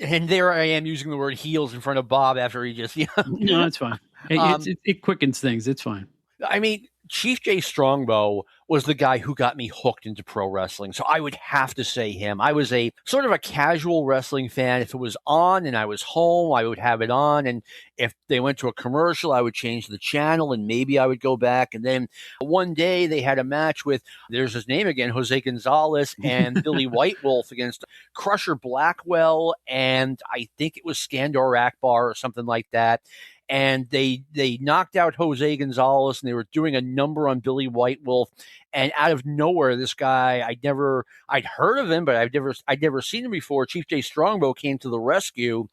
And there I am using the word heels in front of Bob after he just, No, it's fine. It quickens things. It's fine. I mean, Chief Jay Strongbow was the guy who got me hooked into pro wrestling. So I would have to say him. I was a sort of a casual wrestling fan. If it was on and I was home, I would have it on. And if they went to a commercial, I would change the channel and maybe I would go back. And then one day they had a match with, there's his name again, Jose Gonzalez and Billy White Wolf against Crusher Blackwell. And I think it was Skandor Akbar or something like that. And they knocked out Jose Gonzalez, and they were doing a number on Billy White Wolf. And out of nowhere, this guy, I'd heard of him, but I'd never seen him before. Chief Jay Strongbow came to the rescue,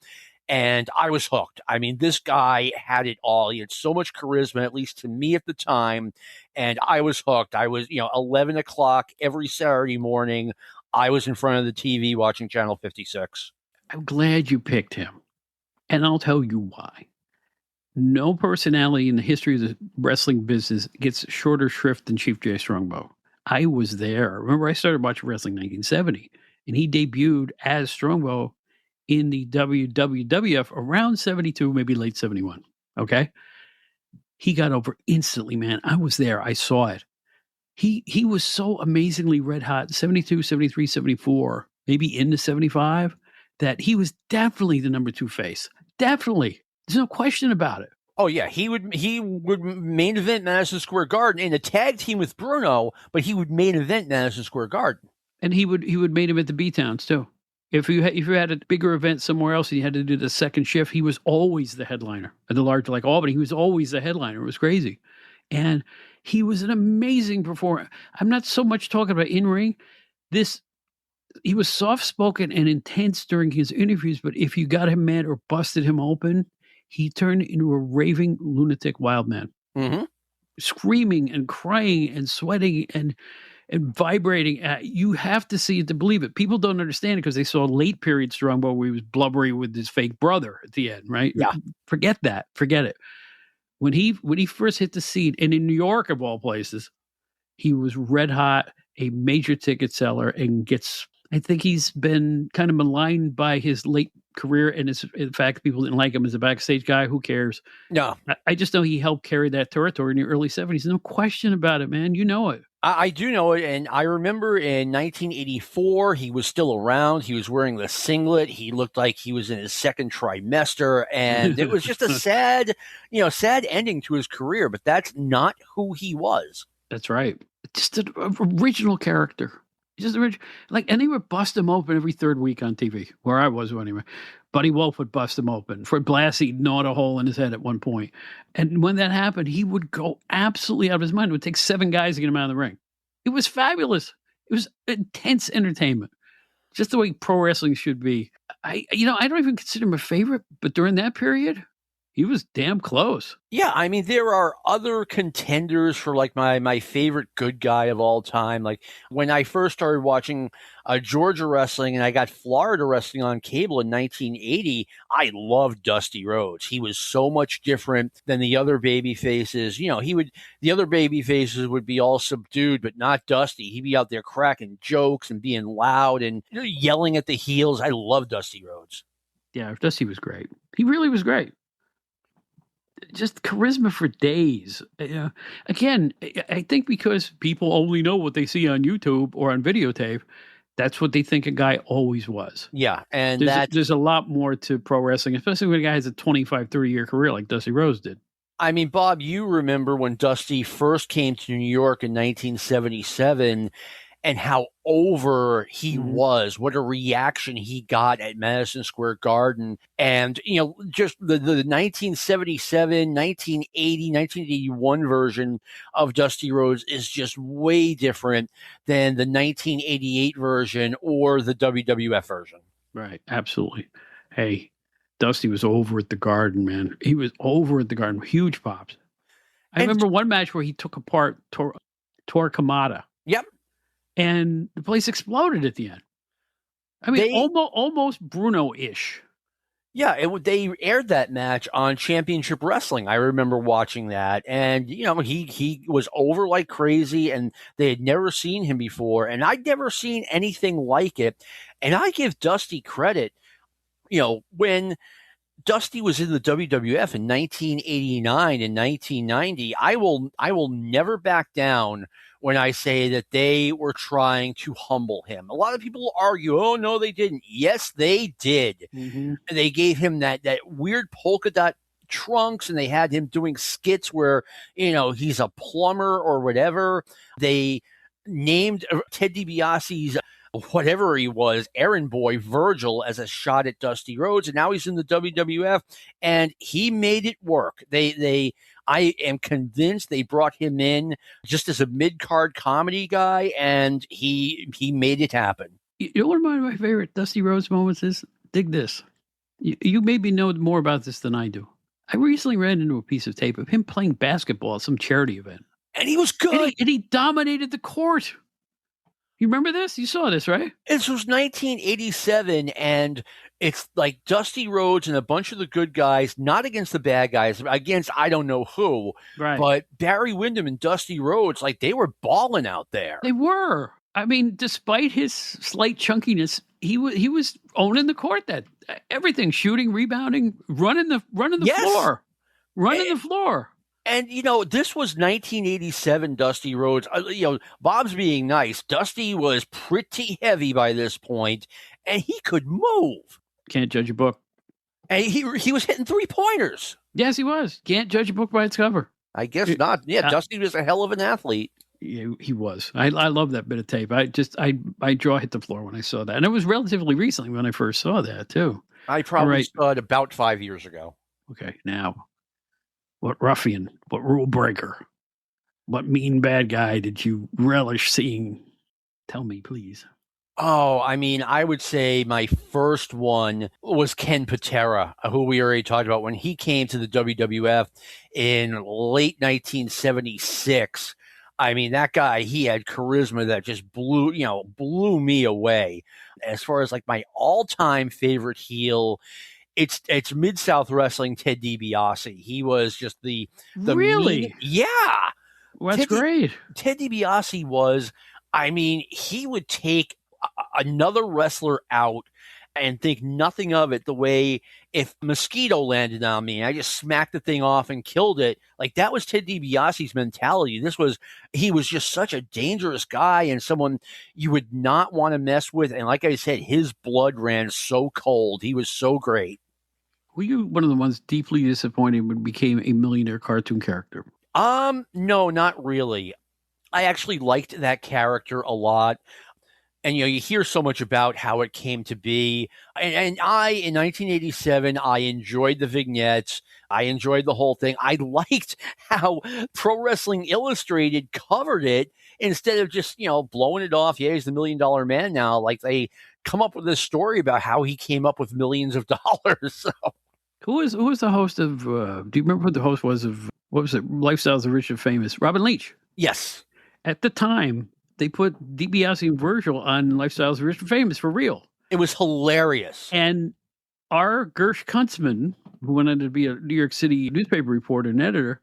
and I was hooked. I mean, this guy had it all. He had so much charisma, at least to me at the time, and I was hooked. I was, 11 o'clock every Saturday morning. I was in front of the TV watching Channel 56. I'm glad you picked him, and I'll tell you why. No personality in the history of the wrestling business gets shorter shrift than Chief Jay Strongbow. I was there. Remember, I started watching wrestling in 1970, and he debuted as Strongbow in the WWF around 72, maybe late 71. Okay? He got over instantly, man. I was there. I saw it. He was so amazingly red hot, 72, 73, 74, maybe into 75, that he was definitely the number 2 face. Definitely. There's no question about it. Oh yeah, he would main event Madison Square Garden in a tag team with Bruno, but he would main event Madison Square Garden, and he would main event the B-Towns too. If you had a bigger event somewhere else and you had to do the second shift, he was always the headliner. At the large like Albany, he was always the headliner. It was crazy, and he was an amazing performer. I'm not so much talking about in ring. He was soft spoken and intense during his interviews, but if you got him mad or busted him open, he turned into a raving lunatic wild man, screaming and crying and sweating and vibrating. You have to see it to believe it. People don't understand it because they saw late period Strongbow where he was blubbery with his fake brother at the end, right? Yeah. Forget it. When he first hit the scene, and in New York of all places, he was red hot, a major ticket seller, and I think he's been kind of maligned by his late career, and in fact, people didn't like him as a backstage guy. Who cares? No. I just know he helped carry that territory in the early 70s. No question about it, man. You know it. I do know it, and I remember in 1984, he was still around. He was wearing the singlet. He looked like he was in his second trimester, and it was just a sad ending to his career, but that's not who he was. That's right. Just an original character. And they would bust him open every third week on TV, where I was anyway. Buddy Wolf would bust him open. Fred Blassie gnawed a hole in his head at one point. And when that happened, he would go absolutely out of his mind. It would take 7 guys to get him out of the ring. It was fabulous. It was intense entertainment. Just the way pro wrestling should be. I don't even consider him a favorite, but during that period, he was damn close. Yeah, I mean, there are other contenders for like my favorite good guy of all time. Like when I first started watching Georgia wrestling and I got Florida wrestling on cable in 1980, I loved Dusty Rhodes. He was so much different than the other baby faces. The other baby faces would be all subdued, but not Dusty. He'd be out there cracking jokes and being loud and yelling at the heels. I love Dusty Rhodes. Yeah, Dusty was great. He really was great. Just charisma for days. Again, I think because people only know what they see on YouTube or on videotape, that's what they think a guy always was. Yeah, and there's a lot more to pro wrestling, especially when a guy has a 25, 30-year career like Dusty Rhodes did. I mean, Bob, you remember when Dusty first came to New York in 1977 and how over he was, what a reaction he got at Madison Square Garden. And, just the 1977, 1980, 1981 version of Dusty Rhodes is just way different than the 1988 version or the WWF version. Right. Absolutely. Hey, Dusty was over at the Garden, man. He was over at the Garden. Huge pops. I remember one match where he took apart Tor Kamada. Yep. And the place exploded at the end. I mean, almost Bruno-ish. Yeah, they aired that match on Championship Wrestling. I remember watching that, and he was over like crazy, and they had never seen him before, and I'd never seen anything like it. And I give Dusty credit. When Dusty was in the WWF in 1989 and 1990. I will never back down when I say that they were trying to humble him. A lot of people argue, oh, no, they didn't. Yes, they did. Mm-hmm. They gave him that weird polka dot trunks, and they had him doing skits where, he's a plumber or whatever. They named Ted DiBiase's whatever he was, errand boy Virgil, as a shot at Dusty Rhodes, and now he's in the WWF, and he made it work. I am convinced they brought him in just as a mid-card comedy guy, and he made it happen. You know what one of my favorite Dusty Rhodes moments is? Dig this. You maybe know more about this than I do. I recently ran into a piece of tape of him playing basketball at some charity event. And he was good. And he dominated the court. You remember this? You saw this, right? This was 1987, and it's like Dusty Rhodes and a bunch of the good guys, not against the bad guys, against I don't know who, right? But Barry Windham and Dusty Rhodes, like they were balling out there. They were. I mean, despite his slight chunkiness, he was owning the court. That everything, shooting, rebounding, running the floor, the floor. And, this was 1987 Dusty Rhodes. Bob's being nice. Dusty was pretty heavy by this point, and he could move. Can't judge a book. And he was hitting three-pointers. Yes, he was. Can't judge a book by its cover. I guess not. Yeah, Dusty was a hell of an athlete. Yeah, he was. I love that bit of tape. My jaw hit the floor when I saw that. And it was relatively recently when I first saw that, too. I probably saw it about 5 years ago. Okay, now... what ruffian, what rule breaker, what mean bad guy did you relish seeing? Tell me, please. Oh, I mean, I would say my first one was Ken Patera, who we already talked about when he came to the WWF in late 1976. I mean, that guy, he had charisma that just blew me away. As far as like my all-time favorite heel, it's Mid-South Wrestling Ted DiBiase. He was just the really? Yeah. Well, that's great. Ted DiBiase was, I mean, he would take another wrestler out and think nothing of it, the way if mosquito landed on me, I just smacked the thing off and killed it. Like that was Ted DiBiase's mentality. He was just such a dangerous guy and someone you would not want to mess with. And like I said, his blood ran so cold. He was so great. Were you one of the ones deeply disappointed when became a millionaire cartoon character? No, not really. I actually liked that character a lot. And, you hear so much about how it came to be. And in 1987, I enjoyed the vignettes. I enjoyed the whole thing. I liked how Pro Wrestling Illustrated covered it instead of just, blowing it off. Yeah, he's the $1 Million Man now. Like they come up with this story about how he came up with millions of dollars. So. Who was the host of, do you remember who the host was of, what was it, Lifestyles of the Rich and Famous? Robin Leach. Yes. At the time, they put DiBiase and Virgil on Lifestyles of Rich and Famous for real. It was hilarious. And our Gersh Kuntzman, who went on to be a New York City newspaper reporter and editor,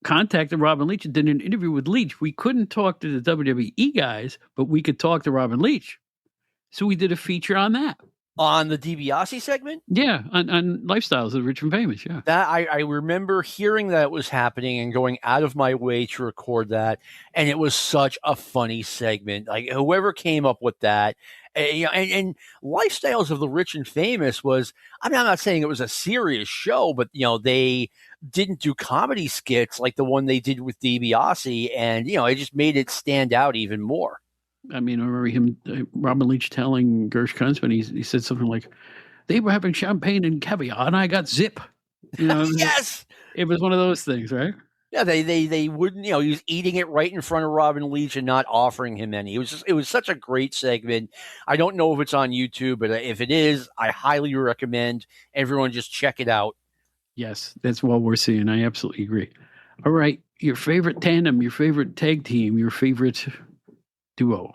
contacted Robin Leach and did an interview with Leach. We couldn't talk to the WWE guys, but we could talk to Robin Leach. So we did a feature on that. On the DiBiase segment? Yeah, on Lifestyles of Rich and Famous, yeah. That I remember hearing that was happening and going out of my way to record that, and it was such a funny segment. Like, whoever came up with that, and Lifestyles of the Rich and Famous was, I mean, I'm not saying it was a serious show, but, they didn't do comedy skits like the one they did with DiBiase, and, it just made it stand out even more. I mean, I remember Robin Leach telling Gersh Kuntzman, he said something like, they were having champagne and caviar, and I got zip. Yes! It was one of those things, right? Yeah, they wouldn't, he was eating it right in front of Robin Leach and not offering him any. It was such a great segment. I don't know if it's on YouTube, but if it is, I highly recommend everyone just check it out. Yes, that's what we're seeing. I absolutely agree. All right, your favorite tandem, your favorite tag team, your favorite duo.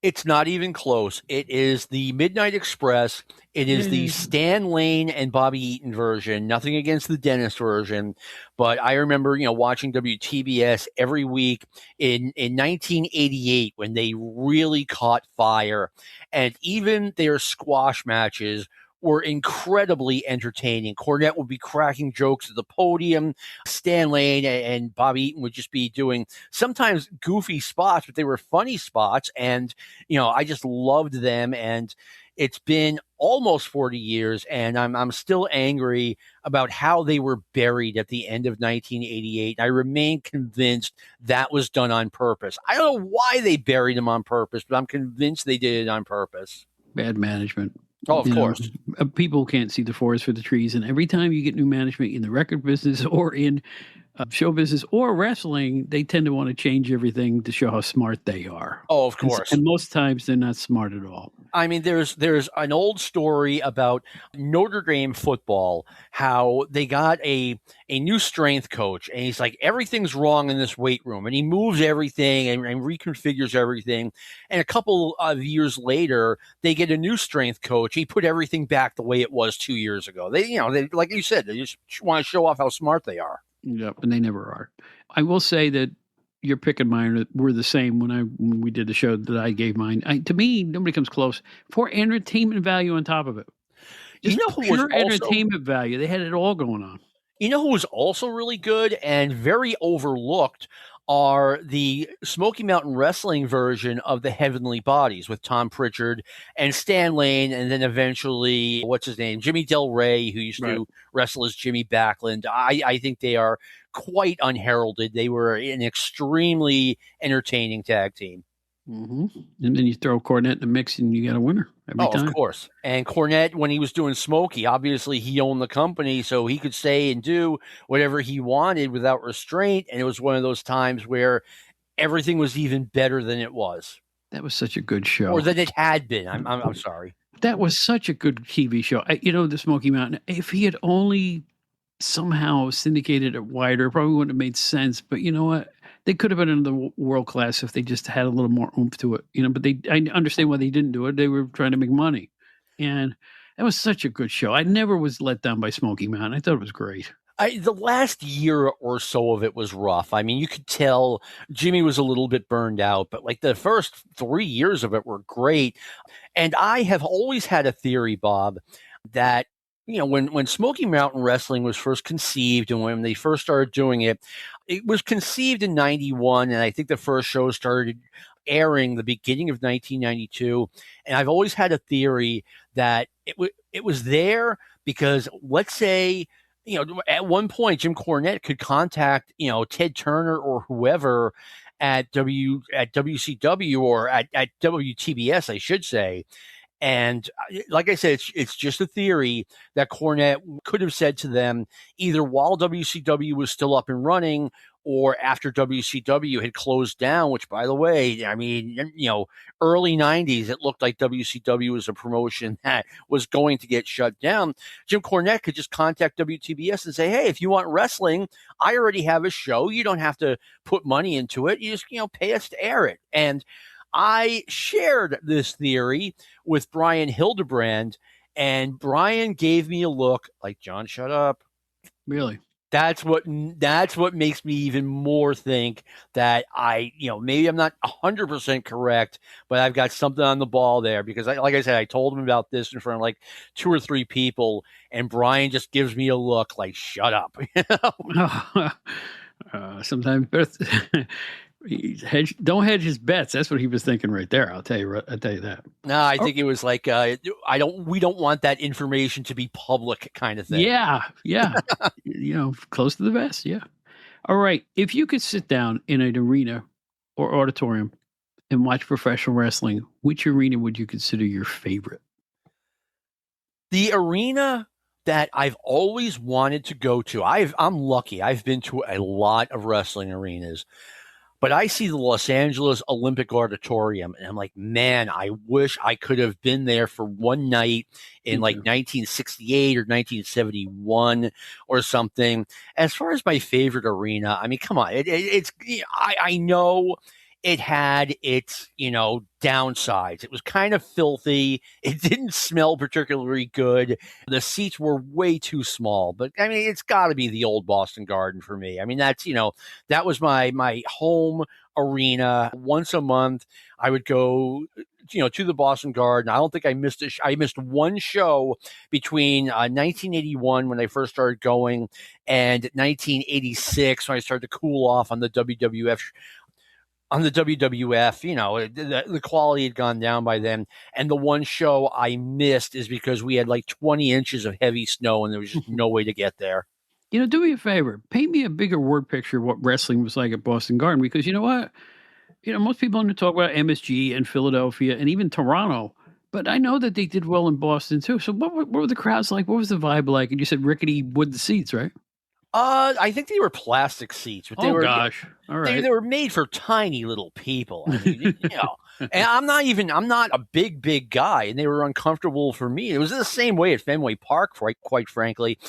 It's not even close. It is the Midnight Express. It is the Stan Lane and Bobby Eaton version. Nothing against the Dennis version, but I remember, watching WTBS every week in 1988 when they really caught fire, and even their squash matches were incredibly entertaining. Cornette would be cracking jokes at the podium. Stan Lane and Bobby Eaton would just be doing sometimes goofy spots, but they were funny spots. And, I just loved them. And it's been almost 40 years, and I'm still angry about how they were buried at the end of 1988. I remain convinced that was done on purpose. I don't know why they buried them on purpose, but I'm convinced they did it on purpose. Bad management. Oh, of course. People can't see the forest for the trees, and every time you get new management in the record business or in show business or wrestling, they tend to want to change everything to show how smart they are. Oh, of course. And most times they're not smart at all. I mean, there's an old story about Notre Dame football, how they got a new strength coach, and he's like, everything's wrong in this weight room, and he moves everything and reconfigures everything. And a couple of years later, they get a new strength coach. He put everything back the way it was 2 years ago. They like you said, they just want to show off how smart they are. Yep, and they never are. I will say that your pick and mine were the same when we did the show that I gave mine. To me, nobody comes close for entertainment value on top of it. Just pure entertainment value. They had it all going on. You know who was also really good and very overlooked are the Smoky Mountain Wrestling version of the Heavenly Bodies with Tom Pritchard and Stan Lane, and then eventually, what's his name, Jimmy Del Rey, who used to wrestle as Jimmy Backlund. I think they are quite unheralded. They were an extremely entertaining tag team. Mm-hmm. And then you throw Cornette in the mix and you got a winner every time. Of course. And Cornette, when he was doing Smokey, obviously he owned the company, so he could say and do whatever he wanted without restraint. And it was one of those times where everything was even better than it was. That was such a good show. Or than it had been. I'm sorry. That was such a good TV show. The Smoky Mountain, if he had only somehow syndicated it wider, it probably wouldn't have made sense. But you know what? They could have been in the world class if they just had a little more oomph to it, but I understand why they didn't do it. They were trying to make money. And that was such a good show. I never was let down by Smoky Mountain. I thought it was great. The last year or so of it was rough. I mean, you could tell Jimmy was a little bit burned out, but like the first 3 years of it were great. And I have always had a theory, Bob, that when Smoky Mountain Wrestling was first conceived and when they first started doing it, it was conceived in 91. And I think the first show started airing the beginning of 1992. And I've always had a theory that it was there because, let's say, at one point, Jim Cornette could contact, Ted Turner or whoever at WCW or at WTBS, I should say. And like I said, it's just a theory that Cornette could have said to them either while WCW was still up and running or after WCW had closed down, which, by the way, I mean, early 90s, it looked like WCW was a promotion that was going to get shut down. Jim Cornette could just contact WTBS and say, hey, if you want wrestling, I already have a show. You don't have to put money into it. You just, pay us to air it. And I shared this theory with Brian Hildebrand, and Brian gave me a look like, John, shut up. Really? That's what makes me even more think that maybe I'm not 100% correct, but I've got something on the ball there because like I said, I told him about this in front of like 2 or 3 people, and Brian just gives me a look like, shut up. Sometimes don't hedge his bets. That's what he was thinking right there. I'll tell you that. No, I think it was like we don't want that information to be public kind of thing. Yeah. Close to the vest. Yeah. All right. If you could sit down in an arena or auditorium and watch professional wrestling, which arena would you consider your favorite? The arena that I've always wanted to go to. I'm lucky. I've been to a lot of wrestling arenas. But I see the Los Angeles Olympic Auditorium, and I'm like, man, I wish I could have been there for one night in like 1968 or 1971 or something. As far as my favorite arena, I mean, come on. I know it had its, downsides. It was kind of filthy. It didn't smell particularly good. The seats were way too small. But, I mean, it's got to be the old Boston Garden for me. I mean, that's, that was my home arena. Once a month, I would go to the Boston Garden. I don't think I missed I missed one show between 1981 when I first started going and 1986 when I started to cool off on the WWF. The quality had gone down by then. And the one show I missed is because we had like 20 inches of heavy snow and there was just no way to get there. Do me a favor. Paint me a bigger word picture of what wrestling was like at Boston Garden, because you know what? Most people want to talk about MSG and Philadelphia and even Toronto, but I know that they did well in Boston too. So what were the crowds like? What was the vibe like? And you said rickety wooden seats, right? I think they were plastic seats, but they were gosh. All right. They were made for tiny little people. I mean, and I'm not a big guy, and they were uncomfortable for me. It was the same way at Fenway Park, quite frankly.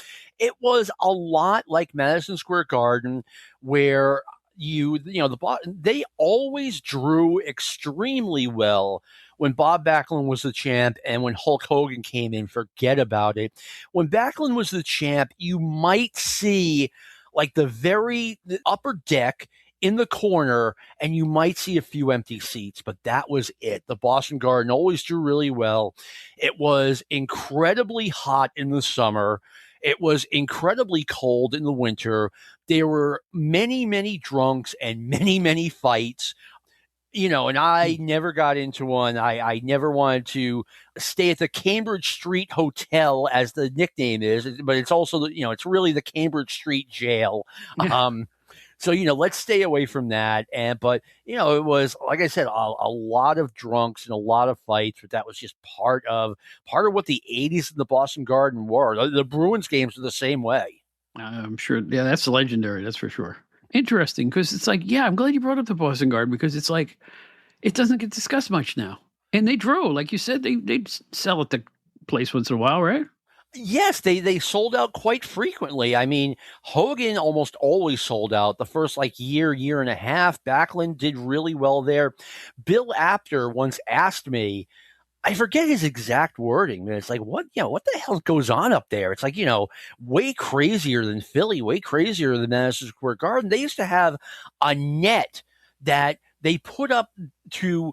It was a lot like Madison Square Garden, where they always drew extremely well. When Bob Backlund was the champ and when Hulk Hogan came in, forget about it. When Backlund was the champ, you might see like the upper deck in the corner, and you might see a few empty seats, but that was it. The Boston Garden always drew really well. It was incredibly hot in the summer. It was incredibly cold in the winter. There were many, many drunks and many, many fights. And I never got into one. I never wanted to stay at the Cambridge Street Hotel, as the nickname is, but it's also, it's really the Cambridge Street Jail. Yeah. So, let's stay away from that. But it was, like I said, a lot of drunks and a lot of fights, but that was just part of what the 80s in the Boston Garden were. The Bruins games were the same way. I'm sure. Yeah, that's legendary. That's for sure. Interesting, because it's like, I'm glad you brought up the Boston Garden, because it's like, it doesn't get discussed much now. And they drew, like you said, they'd sell at the place once in a while, right? Yes, they sold out quite frequently. I mean, Hogan almost always sold out the first year and a half. Backlund did really well there. Bill Apter once asked me, I forget his exact wording, but it's like, what the hell goes on up there? It's like, way crazier than Philly, way crazier than Madison Square Garden. They used to have a net that they put up to,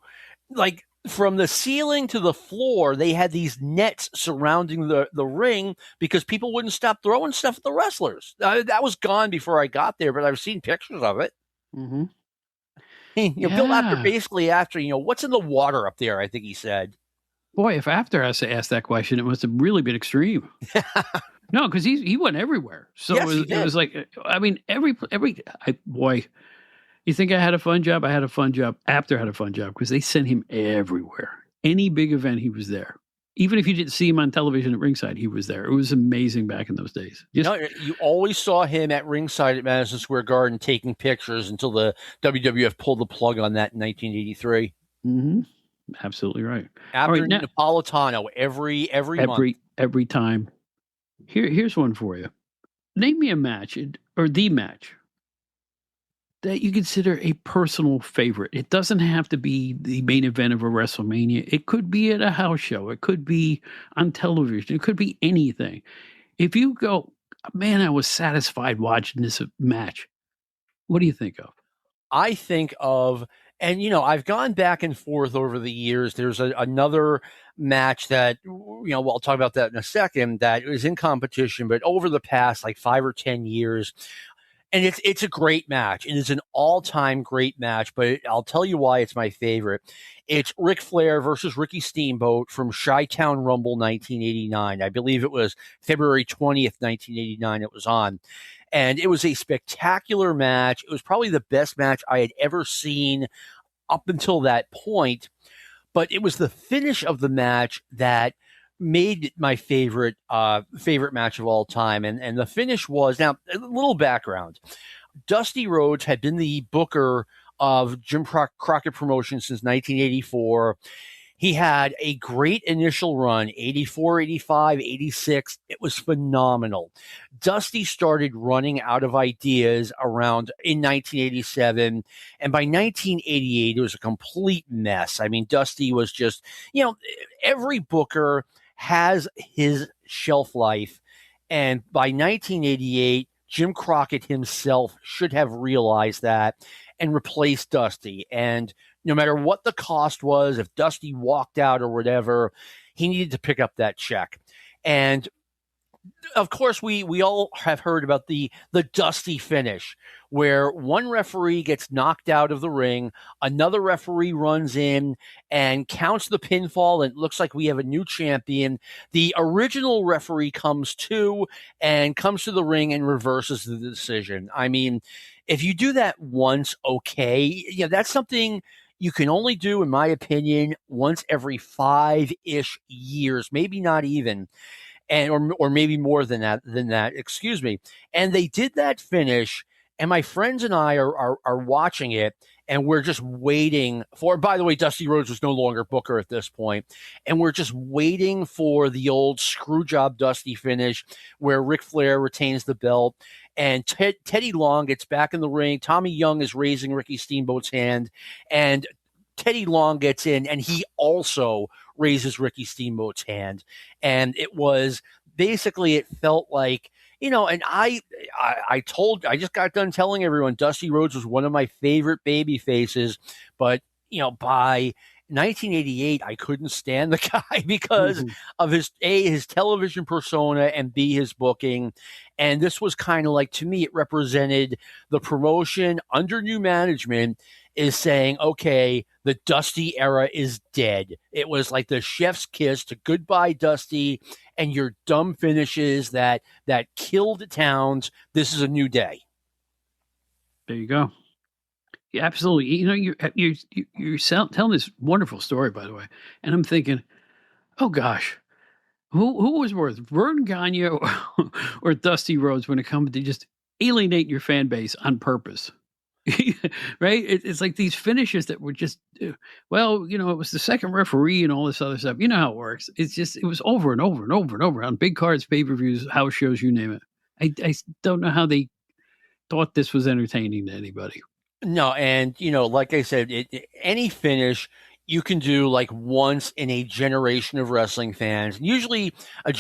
like, from the ceiling to the floor. They had these nets surrounding the ring because people wouldn't stop throwing stuff at the wrestlers. That was gone before I got there, but I've seen pictures of it. Mm-hmm. Bill Apter basically after, what's in the water up there, I think he said. Boy, if Apter has to ask that question, it must have really been extreme. No, because he went everywhere. So yes, it was like, I mean, boy, you think I had a fun job? I had a fun job. Apter had a fun job because they sent him everywhere. Any big event, he was there. Even if you didn't see him on television at ringside, he was there. It was amazing back in those days. You always saw him at ringside at Madison Square Garden taking pictures until the WWF pulled the plug on that in 1983. Mm-hmm. Absolutely right. After Napolitano every month. Every time. Here's one for you. Name me a match or the match that you consider a personal favorite. It doesn't have to be the main event of a WrestleMania. It could be at a house show. It could be on television. It could be anything. If you go, man, I was satisfied watching this match. What do you think of? I think of, and I've gone back and forth over the years. There's another match that, I'll talk about that in a second, that is in competition, but over the past 5 or 10 years, and it's a great match. It is an all-time great match, but I'll tell you why it's my favorite. It's Ric Flair versus Ricky Steamboat from Chi-Town Rumble 1989. I believe it was February 20th, 1989 it was on. And it was a spectacular match. It was probably the best match I had ever seen up until that point. But it was the finish of the match that made it my favorite match of all time. And the finish was, now, a little background. Dusty Rhodes had been the booker of Jim Crockett Promotions since 1984. He had a great initial run, 84, 85, 86. It was phenomenal. Dusty started running out of ideas around in 1987. And by 1988, it was a complete mess. I mean, Dusty was just, every booker has his shelf life. And by 1988, Jim Crockett himself should have realized that and replaced Dusty. And no matter what the cost was, if Dusty walked out or whatever, he needed to pick up that check. And of course, we all have heard about the Dusty finish, where one referee gets knocked out of the ring, another referee runs in and counts the pinfall, and it looks like we have a new champion. The original referee comes to the ring and reverses the decision. I mean, if you do that once, okay, yeah, that's something you can only do, in my opinion, once every 5-ish years, maybe not even. And or maybe more than that, excuse me. And they did that finish, and my friends and I are watching it, and we're just waiting for, by the way, Dusty Rhodes was no longer Booker at this point, and we're just waiting for the old screwjob Dusty finish where Ric Flair retains the belt, and Teddy Long gets back in the ring. Tommy Young is raising Ricky Steamboat's hand, and Teddy Long gets in, and he also raises Ricky Steamboat's hand. And it was basically, it felt like, and I just got done telling everyone Dusty Rhodes was one of my favorite baby faces, but by 1988, I couldn't stand the guy because of his television persona, and B, his booking. And this was kind of like, to me, it represented the promotion under new management is saying, okay, the Dusty era is dead. It was like the chef's kiss to goodbye, Dusty, and your dumb finishes that killed towns. This is a new day. There you go. Yeah, absolutely. You're telling this wonderful story, by the way, and I'm thinking, oh gosh, who was worse, Vern Gagne or Dusty Rhodes when it comes to just alienate your fan base on purpose? Right? It's like these finishes that were just, it was the second referee and all this other stuff. You know how it works. It was over and over and over and over on big cards, pay-per-views, house shows, you name it. I don't know how they thought this was entertaining to anybody. No, and like I said, any finish you can do like once in a generation of wrestling fans. Usually a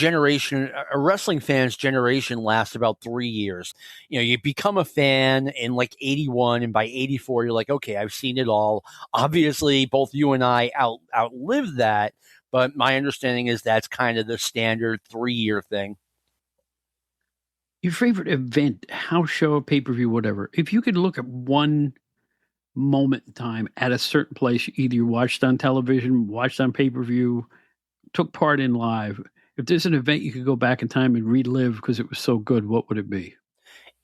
wrestling fan's generation lasts about 3 years. You become a fan in like 81, and by 84, you're like, okay, I've seen it all. Obviously, both you and I outlived that, but my understanding is that's kind of the standard 3-year thing. Your favorite event, house show, pay-per-view, whatever. If you could look at one moment in time at a certain place, either you watched on television, watched on pay-per-view, took part in live. If there's an event you could go back in time and relive because it was so good, what would it be?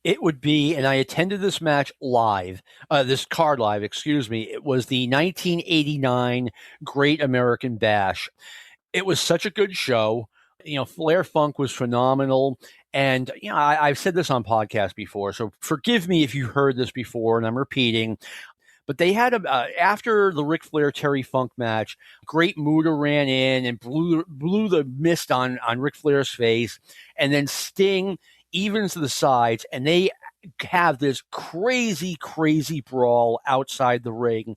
It would be, and I attended this match live, this card live, excuse me. It was the 1989 Great American Bash. It was such a good show. Flair Funk was phenomenal. And, I've said this on podcasts before, so forgive me if you heard this before and I'm repeating. But they had after the Ric Flair Terry Funk match, Great Muta ran in and blew the mist on Ric Flair's face, and then Sting evens the sides, and they have this crazy, crazy brawl outside the ring.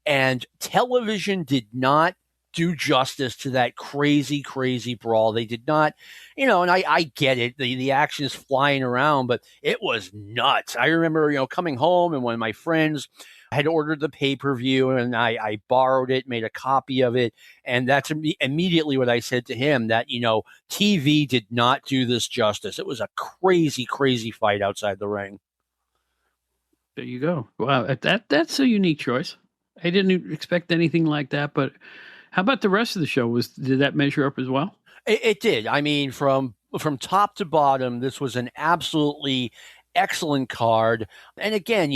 And television did not do justice to that crazy, crazy brawl. They did not, and I get it. The action is flying around, but it was nuts. I remember, coming home, and one of my friends had ordered the pay-per-view, and I borrowed it, made a copy of it. And that's immediately what I said to him, that, TV did not do this justice. It was a crazy, crazy fight outside the ring. There you go. Wow. That's a unique choice. I didn't expect anything like that, but how about the rest of the show? Did that measure up as well? It did. I mean, from top to bottom, this was an absolutely excellent card. And again,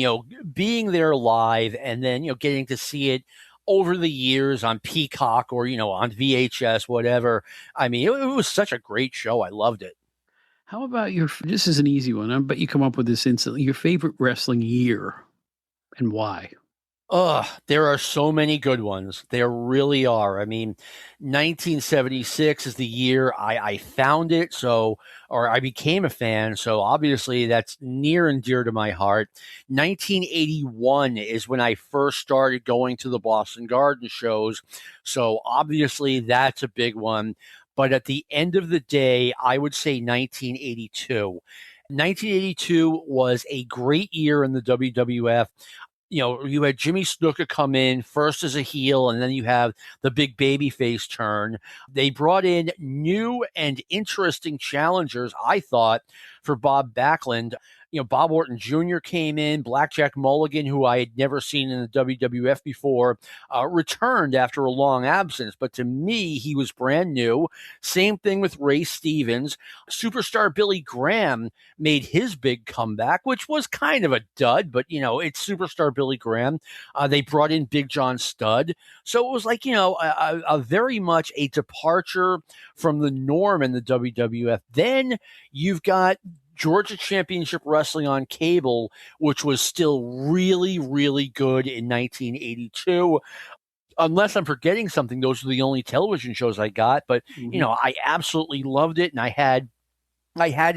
being there live, and then, getting to see it over the years on Peacock or, on VHS, whatever. I mean, it was such a great show. I loved it. How about this is an easy one. I bet you come up with this instantly. Your favorite wrestling year and why? There are so many good ones. There really are. I mean, 1976 is the year I found it, or I became a fan. So obviously that's near and dear to my heart. 1981 is when I first started going to the Boston Garden shows. So obviously that's a big one. But at the end of the day, I would say 1982. 1982 was a great year in the WWF. You had Jimmy Snuka come in first as a heel, and then you have the big babyface turn. They brought in new and interesting challengers, I thought, for Bob Backlund. Bob Orton Jr. came in, Blackjack Mulligan, who I had never seen in the WWF before, returned after a long absence. But to me, he was brand new. Same thing with Ray Stevens. Superstar Billy Graham made his big comeback, which was kind of a dud, but, it's Superstar Billy Graham. They brought in Big John Studd. So it was like, a very much a departure from the norm in the WWF. Then you've got Georgia Championship Wrestling on cable, which was still really, really good in 1982. Unless I'm forgetting something, those are the only television shows I got. But, I absolutely loved it, and I had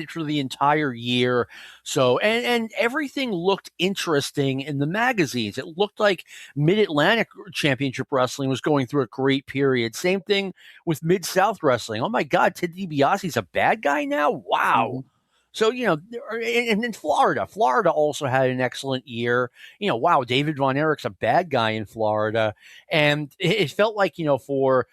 it for the entire year. So, and everything looked interesting in the magazines. It looked like Mid-Atlantic Championship Wrestling was going through a great period. Same thing with Mid-South Wrestling. Oh my God, Ted DiBiase's a bad guy now? Wow. Mm-hmm. So, and in Florida also had an excellent year. Wow, David Von Erich's a bad guy in Florida. And it felt like, for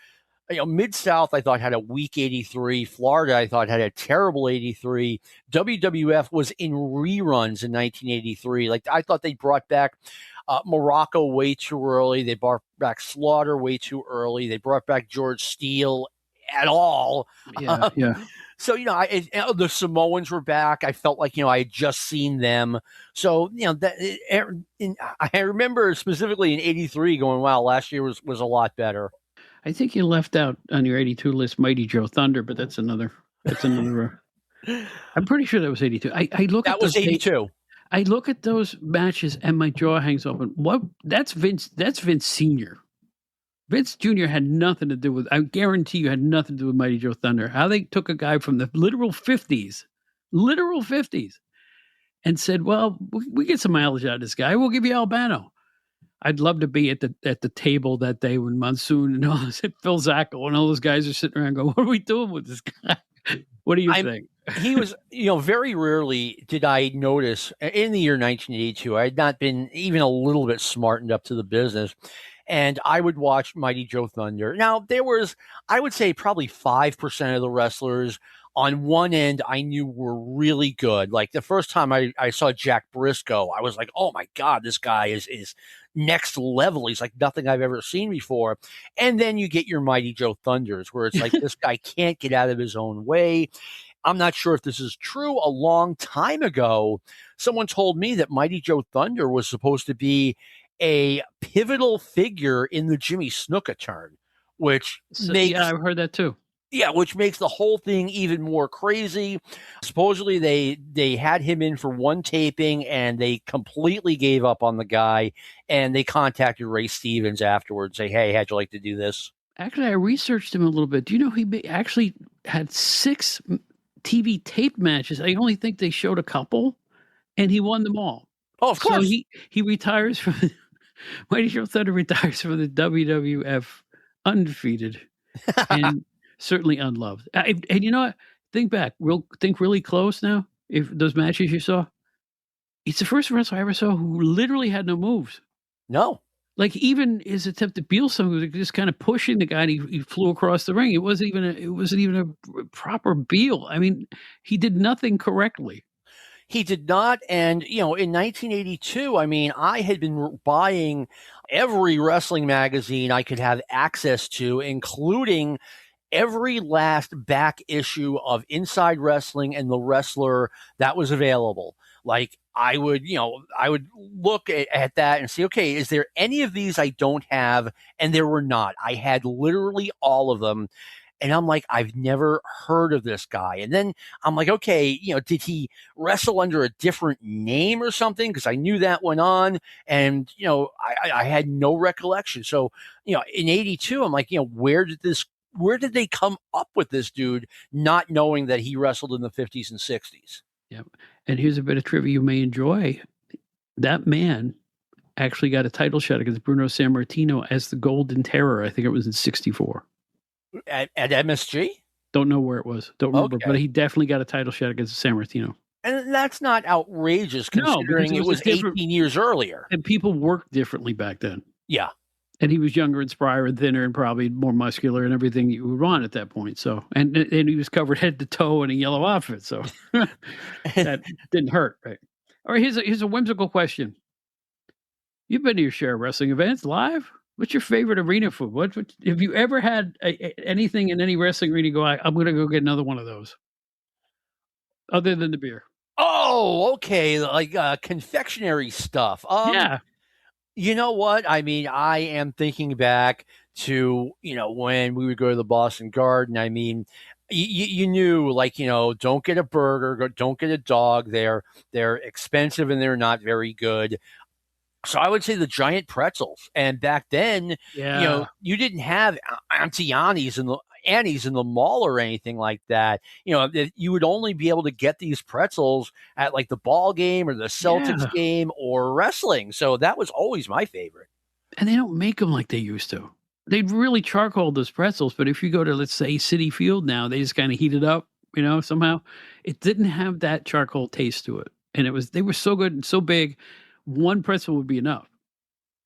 Mid-South, I thought had a weak 83. Florida, I thought had a terrible 83. WWF was in reruns in 1983. Like, I thought they brought back Morocco way too early. They brought back Slaughter way too early. They brought back George Steele at all. Yeah. So, the Samoans were back. I felt like, I had just seen them. So, I remember specifically in 83 going, wow, last year was a lot better. I think you left out on your 82 list Mighty Joe Thunder, but that's another. I'm pretty sure that was 82. I look that at was 82. I look at those matches and my jaw hangs open. What? That's Vince Sr. Vince Jr. had nothing to do with, I guarantee you had nothing to do with Mighty Joe Thunder. How they took a guy from the literal 50s, and said, well, we get some mileage out of this guy. We'll give you Albano. I'd love to be at the table that day when Monsoon and all this, Phil Zacco and all those guys are sitting around going, what are we doing with this guy? What do you think? He was, very rarely did I notice in the year 1982, I had not been even a little bit smartened up to the business. And I would watch Mighty Joe Thunder. Now, there was, I would say, probably 5% of the wrestlers on one end I knew were really good. Like the first time I saw Jack Briscoe, I was like, oh my God, this guy is next level. He's like nothing I've ever seen before. And then you get your Mighty Joe Thunders, where it's like this guy can't get out of his own way. I'm not sure if this is true. A long time ago, someone told me that Mighty Joe Thunder was supposed to be a pivotal figure in the Jimmy Snuka turn, which makes... Yeah, I've heard that too. Yeah, which makes the whole thing even more crazy. Supposedly they had him in for one taping and they completely gave up on the guy, and they contacted Ray Stevens afterwards, say, hey, how'd you like to do this? Actually, I researched him a little bit. Do you know he actually had 6 TV tape matches? I only think they showed a couple, and he won them all. Oh, of course. So he retires from Mighty Joe Thunder retires from the WWF undefeated and certainly unloved. And you know what? Think back. Think really close now. If those matches you saw, it's the first wrestler I ever saw who literally had no moves. No. Like even his attempt to Beal someone was just kind of pushing the guy, and he flew across the ring. It wasn't even a proper Beal. I mean, he did nothing correctly. He did not. And, in 1982, I mean, I had been buying every wrestling magazine I could have access to, including every last back issue of Inside Wrestling and The Wrestler that was available. Like I would look at that and see, okay, is there any of these I don't have? And there were not. I had literally all of them. And I'm like, I've never heard of this guy. And then I'm like, okay, did he wrestle under a different name or something? Because I knew that went on. And, I had no recollection. So, in 82, I'm like, where did they come up with this dude, not knowing that he wrestled in the 50s and 60s? Yeah. And here's a bit of trivia you may enjoy. That man actually got a title shot against Bruno Sammartino as the Golden Terror. I think it was in 64. At MSG? Don't know where it was. Don't remember. Okay. But he definitely got a title shot against Sammartino. And that's not outrageous No, because considering it it was a was different 18 years earlier. and people worked differently back then. Yeah. And he was younger and sprier and thinner and probably more muscular and everything you would want at that point. So, and he was covered head to toe in a yellow outfit. So that didn't hurt, right? All right, here's a whimsical question. You've been to your share of wrestling events live. What's your favorite arena food? What have you ever had anything in any wrestling arena? I'm going to go get another one of those, other than the beer. Oh, okay. Like confectionery stuff. Yeah. You know what? I mean, I am thinking back to, when we would go to the Boston Garden. I mean, you knew, like, don't get a burger, don't get a dog. They're expensive and they're not very good. So I would say the giant pretzels. And back then, you didn't have Auntie Annie's Annie's in the mall or anything like that. You would only be able to get these pretzels at like the ball game or the Celtics game or wrestling. So that was always my favorite. And they don't make them like they used to. They'd really charcoal those pretzels. But if you go to, let's say, Citi Field now, they just kind of heat it up, somehow. It didn't have that charcoal taste to it. And they were so good and so big. One pretzel would be enough.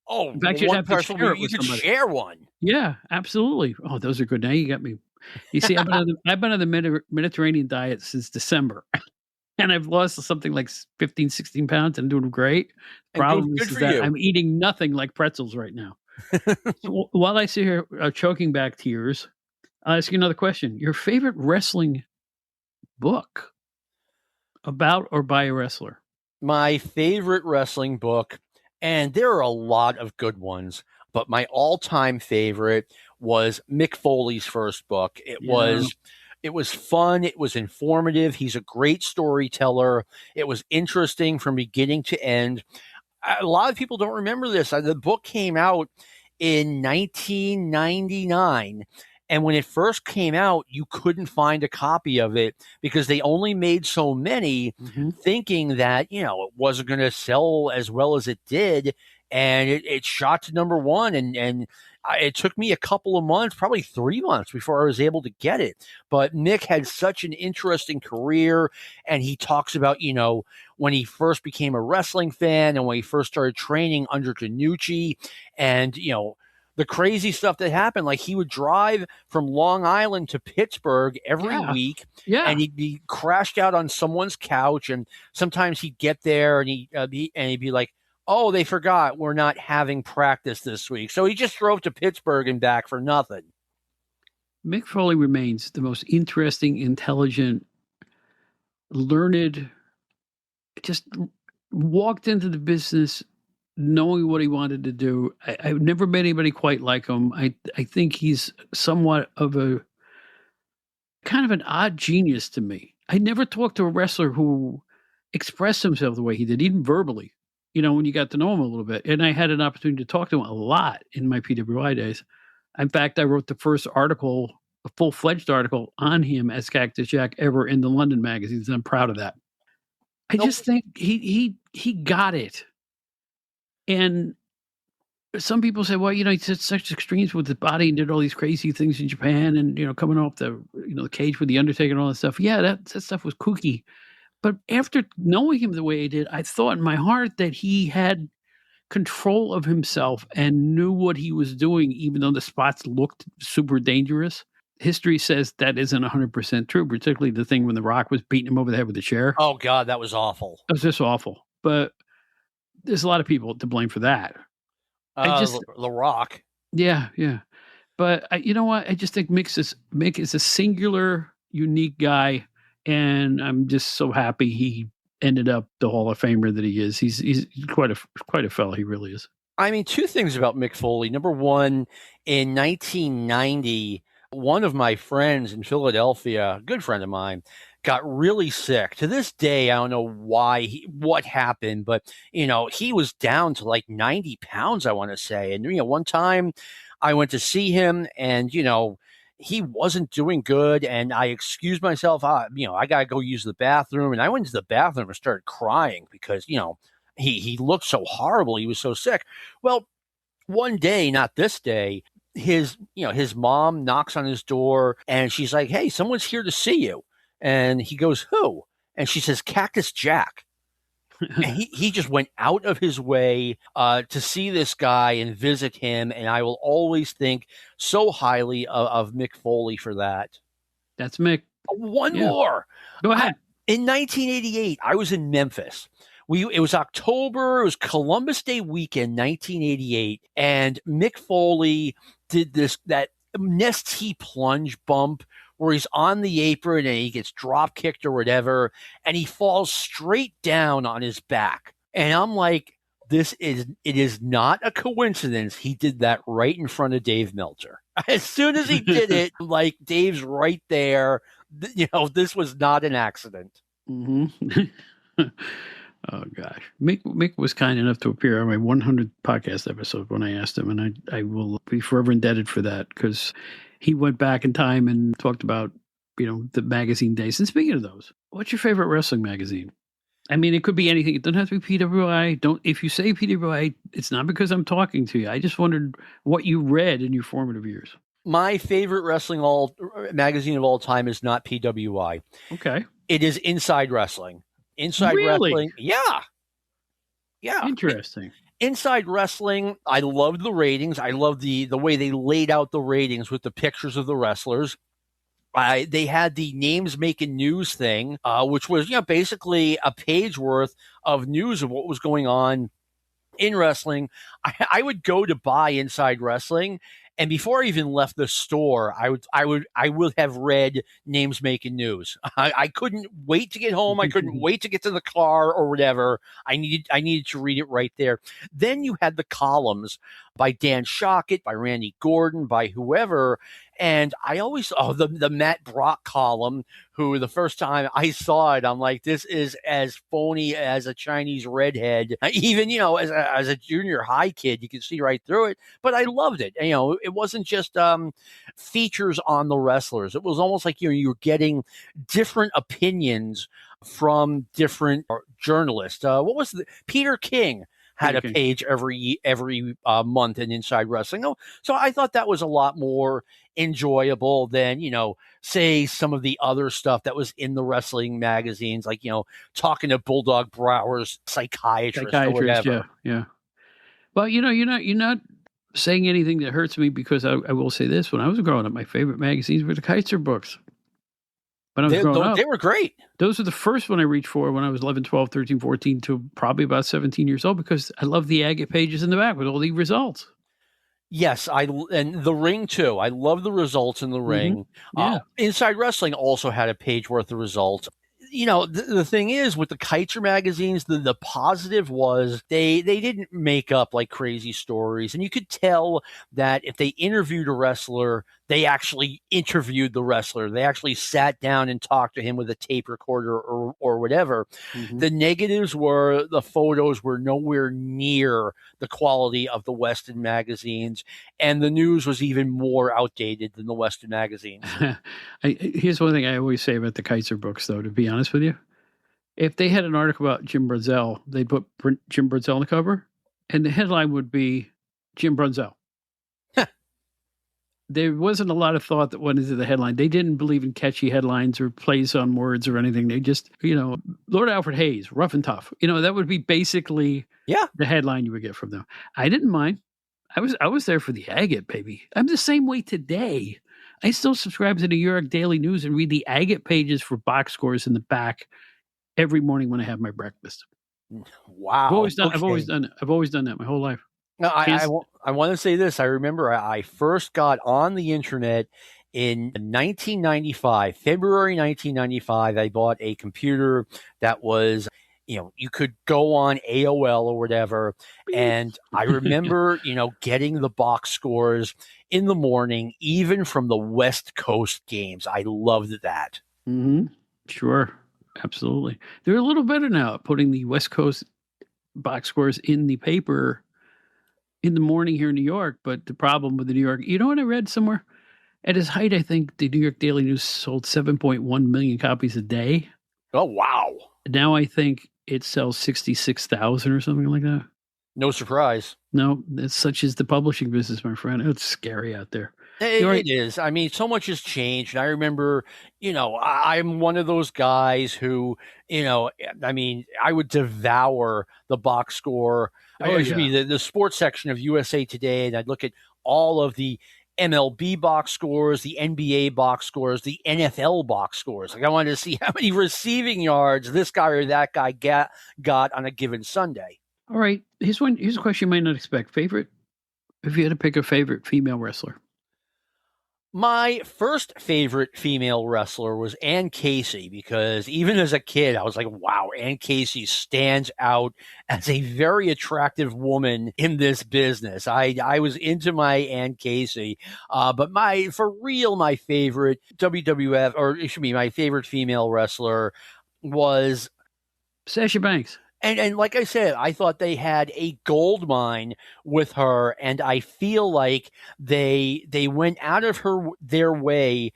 Oh, in fact, you'd have to share it with somebody. Share one. Yeah, absolutely. Oh, those are good. Now you got me. You see, I've been on the Mediterranean diet since December, and I've lost something like 15, 16 pounds, and I'm doing great. The problem is that I'm eating nothing like pretzels right now. So while I sit here choking back tears, I'll ask you another question. Your favorite wrestling book about or by a wrestler? My favorite wrestling book, and there are a lot of good ones, but my all-time favorite was Mick Foley's first book. It was fun. It was informative. He's a great storyteller. It was interesting from beginning to end. A lot of people don't remember this. The book came out in 1999. And when it first came out, you couldn't find a copy of it because they only made so many, thinking that, it wasn't going to sell as well as it did. And it shot to number one. And it took me a couple of months, probably 3 months before I was able to get it. But Mick had such an interesting career. And he talks about, when he first became a wrestling fan and when he first started training under Tanucci and, the crazy stuff that happened. Like he would drive from Long Island to Pittsburgh every week, and he'd be crashed out on someone's couch. And sometimes he'd get there and he'd be like, "Oh, they forgot we're not having practice this week." So he just drove to Pittsburgh and back for nothing. Mick Foley remains the most interesting, intelligent, learned, just walked into the business knowing what he wanted to do. I've never met anybody quite like him. I think he's somewhat of a kind of an odd genius to me. I never talked to a wrestler who expressed himself the way he did, even verbally, when you got to know him a little bit. And I had an opportunity to talk to him a lot in my PWI days. In fact, I wrote the first article, a full-fledged article on him as Cactus Jack ever in the London magazines. And I'm proud of that. I just think he got it. And some people say, well, he did such extremes with his body and did all these crazy things in Japan and, coming off the, the cage with the Undertaker and all that stuff. Yeah, that stuff was kooky. But after knowing him the way he did, I thought in my heart that he had control of himself and knew what he was doing, even though the spots looked super dangerous. History says that isn't 100% true, particularly the thing when The Rock was beating him over the head with a chair. Oh, God, that was awful. It was just awful. But there's a lot of people to blame for that. The Rock. Yeah. But you know what? I just think Mick is a singular, unique guy, and I'm just so happy he ended up the Hall of Famer that he is. He's quite a fella. He really is. I mean, two things about Mick Foley. Number one, in 1990, one of my friends in Philadelphia, a good friend of mine, got really sick. To this day, I don't know what happened, but, he was down to like 90 pounds, I want to say. And, one time I went to see him and, he wasn't doing good. And I excused myself. I got to go use the bathroom. And I went to the bathroom and started crying because, he looked so horrible. He was so sick. Well, one day, not this day, his mom knocks on his door and she's like, "Hey, someone's here to see you." And he goes, "Who?" And she says, Cactus Jack. And he just went out of his way to see this guy and visit him. And I will always think so highly of Mick Foley for that. That's Mick. One more. Go ahead. In 1988, I was in Memphis. It was October. It was Columbus Day weekend, 1988. And Mick Foley did that Nestea plunge bump where he's on the apron and he gets drop kicked or whatever, and he falls straight down on his back. And I'm like, it is not a coincidence. He did that right in front of Dave Meltzer. As soon as he did it, like Dave's right there. This was not an accident. Mm-hmm. Oh gosh, Mick was kind enough to appear on my 100th podcast episode when I asked him, and I will be forever indebted for that because he went back in time and talked about the magazine days. And speaking of those, what's your favorite wrestling magazine? I mean, it could be anything. It doesn't have to be PWI. If you say PWI, it's not because I'm talking to you. I just wondered what you read in your formative years. My favorite wrestling magazine of all time is not PWI. Okay, it is Inside Wrestling. Inside really? Wrestling, yeah. Interesting. Inside Wrestling, I loved the ratings. I loved the way they laid out the ratings with the pictures of the wrestlers. They had the names making news thing, which was basically a page worth of news of what was going on in wrestling. I would go to buy Inside Wrestling, and before I even left the store, I would have read names making news. I couldn't wait to get home. I couldn't wait to get to the car or whatever. I needed to read it right there. Then you had the columns by Dan Shockett, by Randy Gordon, by whoever. And I always saw the Matt Brock column, who the first time I saw it, I'm like, this is as phony as a Chinese redhead. Even, as a junior high kid, you could see right through it. But I loved it. It wasn't just features on the wrestlers. It was almost like you were getting different opinions from different journalists. What was Peter King had a page every month in Inside Wrestling. So I thought that was a lot more enjoyable than, say some of the other stuff that was in the wrestling magazines, like, talking to Bulldog Brower's psychiatrist or whatever. Yeah. Well, you're not saying anything that hurts me because I will say this. When I was growing up, my favorite magazines were the Kaiser books. When I was growing up, they were great. Those were the first one I reached for when I was 11, 12, 13, 14 to probably about 17 years old because I love the agate pages in the back with all the results. Yes, and the ring too. I love the results in the ring. Yeah. Inside Wrestling also had a page worth of results. The thing is with the Kaiser magazines, the positive was they didn't make up like crazy stories. And you could tell that if they interviewed a wrestler, they actually interviewed the wrestler. They actually sat down and talked to him with a tape recorder or whatever. Mm-hmm. The negatives were the photos were nowhere near the quality of the Western magazines. And the news was even more outdated than the Western magazines. Here's one thing I always say about the Kaiser books, though, to be honest with you. If they had an article about Jim Brunzell, they'd put Jim Brunzell on the cover, and the headline would be Jim Brunzell. There wasn't a lot of thought that went into the headline. They didn't believe in catchy headlines or plays on words or anything. They just, Lord Alfred Hayes, rough and tough. That would be basically the headline you would get from them. I didn't mind. I was there for the agate, baby. I'm the same way today. I still subscribe to the New York Daily News and read the agate pages for box scores in the back every morning when I have my breakfast. Wow. I've always done it. I've always done that my whole life. No, I want to say this. I remember I first got on the internet in 1995, February 1995. I bought a computer that was, you could go on AOL or whatever. And I remember, getting the box scores in the morning, even from the West Coast games. I loved that. Mm-hmm. Sure. Absolutely. They're a little better now at putting the West Coast box scores in the paper in the morning here in New York. But the problem with the New York, what I read somewhere? At its height, I think the New York Daily News sold 7.1 million copies a day. Oh, wow. Now I think it sells 66,000 or something like that. No surprise. No, such is the publishing business, my friend. It's scary out there. It is. I mean, so much has changed. I remember, I'm one of those guys who, I mean, I would devour the box score. Excuse me, the sports section of USA Today, and I'd look at all of the MLB box scores, the NBA box scores, the NFL box scores. Like I wanted to see how many receiving yards this guy or that guy got on a given Sunday. All right. Here's a question you might not expect. Favorite? If you had to pick a favorite female wrestler. My first favorite female wrestler was Ann Casey, because even as a kid, I was like, wow, Ann Casey stands out as a very attractive woman in this business. I was into my Ann Casey, but my favorite WWF, or excuse me, my favorite female wrestler was Sasha Banks. And like I said, I thought they had a gold mine with her, and I feel like they went out of their way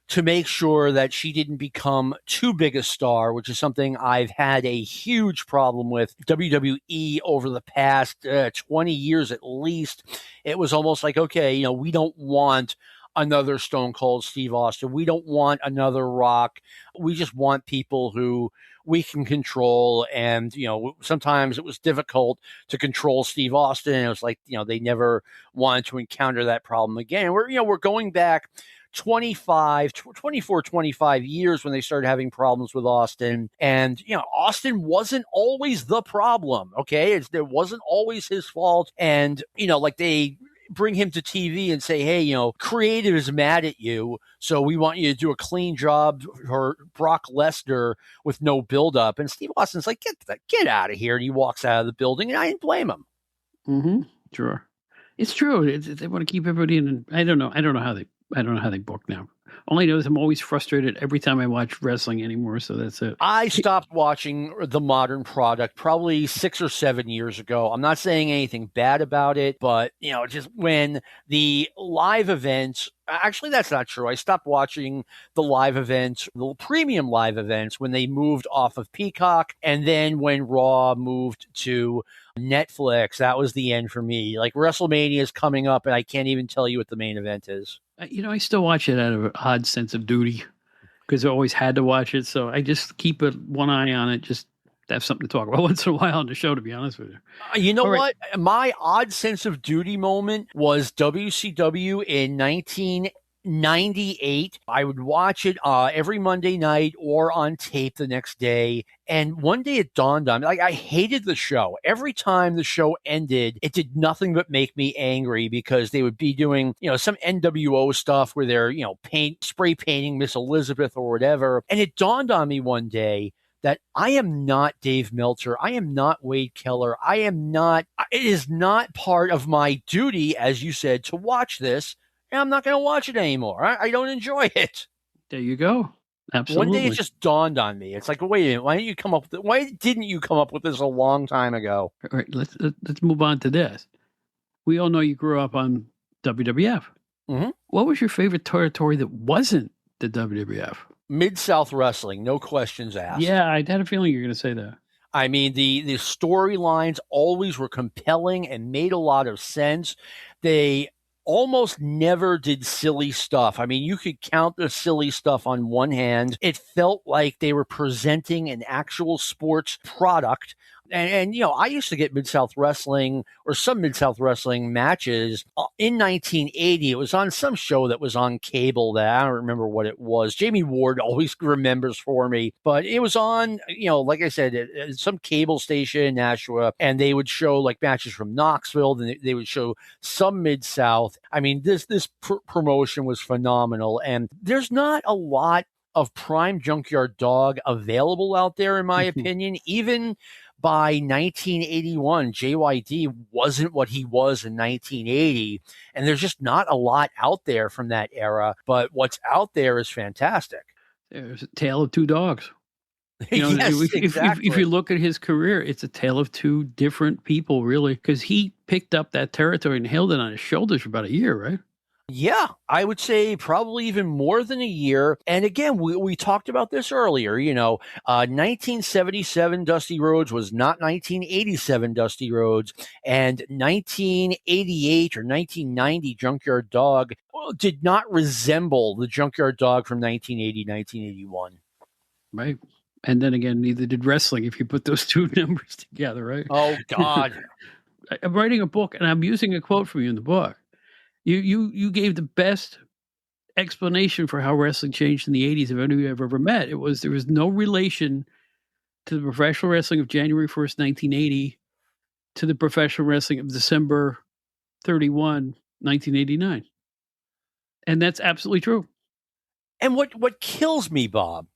to make sure that she didn't become too big a star, which is something I've had a huge problem with WWE over the past 20 years at least. It was almost like, okay, we don't want another Stone Cold Steve Austin. We don't want another Rock. We just want people who we can control. And, sometimes it was difficult to control Steve Austin. And it was like, they never wanted to encounter that problem again. We're going back 25 years when they started having problems with Austin. And, Austin wasn't always the problem. Okay. It wasn't always his fault. And, like they bring him to TV and say, hey, creative is mad at you, so we want you to do a clean job for Brock Lesnar with no buildup. And Steve Austin's like, get out of here. And he walks out of the building, and I didn't blame him. Mm-hmm. Sure. It's true. They want to keep everybody in. I don't know how they book now. All I know is I'm always frustrated every time I watch wrestling anymore. So that's it. I stopped watching the modern product probably 6 or 7 years ago. I'm not saying anything bad about it, but just when the live events, actually that's not true. I stopped watching the live events, the premium live events, when they moved off of Peacock, and then when Raw moved to Netflix, that was the end for me. Like WrestleMania is coming up, and I can't even tell you what the main event is. I still watch it out of an odd sense of duty because I always had to watch it. So I just keep one eye on it, just to have something to talk about once in a while on the show, to be honest with you. You know what? My odd sense of duty moment was WCW in 1998. I would watch it every Monday night or on tape the next day. And one day it dawned on me, like, I hated the show. Every time the show ended, it did nothing but make me angry, because they would be doing, some NWO stuff where they're, spray painting Miss Elizabeth or whatever. And it dawned on me one day that I am not Dave Meltzer. I am not Wade Keller. It is not part of my duty, as you said, to watch this. And I'm not going to watch it anymore. I don't enjoy it. There you go. Absolutely. One day it just dawned on me. It's like, wait a minute, why didn't you come up with this a long time ago? All right, let's move on to this. We all know you grew up on WWF. Mm-hmm. What was your favorite territory that wasn't the WWF? Mid-South Wrestling, no questions asked. Yeah, I had a feeling you were going to say that. I mean, the storylines always were compelling and made a lot of sense. They almost never did silly stuff. I mean, you could count the silly stuff on one hand. It felt like they were presenting an actual sports product. And I used to get Mid-South Wrestling, or some Mid-South Wrestling matches in 1980. It was on some show that was on cable that I don't remember what it was. Jamie Ward always remembers for me. But it was on, like I said, some cable station in Nashua, and they would show like matches from Knoxville, and they would show some Mid-South. I mean, this promotion was phenomenal. And there's not a lot of prime Junkyard Dog available out there, in my opinion. Even by 1981, JYD wasn't what he was in 1980. And there's just not a lot out there from that era. But what's out there is fantastic. There's a tale of two dogs. Yes, exactly. If you look at his career, it's a tale of two different people, really, because he picked up that territory and held it on his shoulders for about a year, right? Yeah, I would say probably even more than a year. And again, we talked about this earlier. 1977 Dusty Rhodes was not 1987 Dusty Rhodes, and 1988 or 1990 Junkyard Dog did not resemble the Junkyard Dog from 1980, 1981. Right. And then again, neither did wrestling if you put those two numbers together, right? Oh, God. I'm writing a book, and I'm using a quote from you in the book. You gave the best explanation for how wrestling changed in the 80s of anyone I've ever met. There was no relation to the professional wrestling of January 1st, 1980 to the professional wrestling of December 31, 1989. And that's absolutely true. And what kills me, Bob,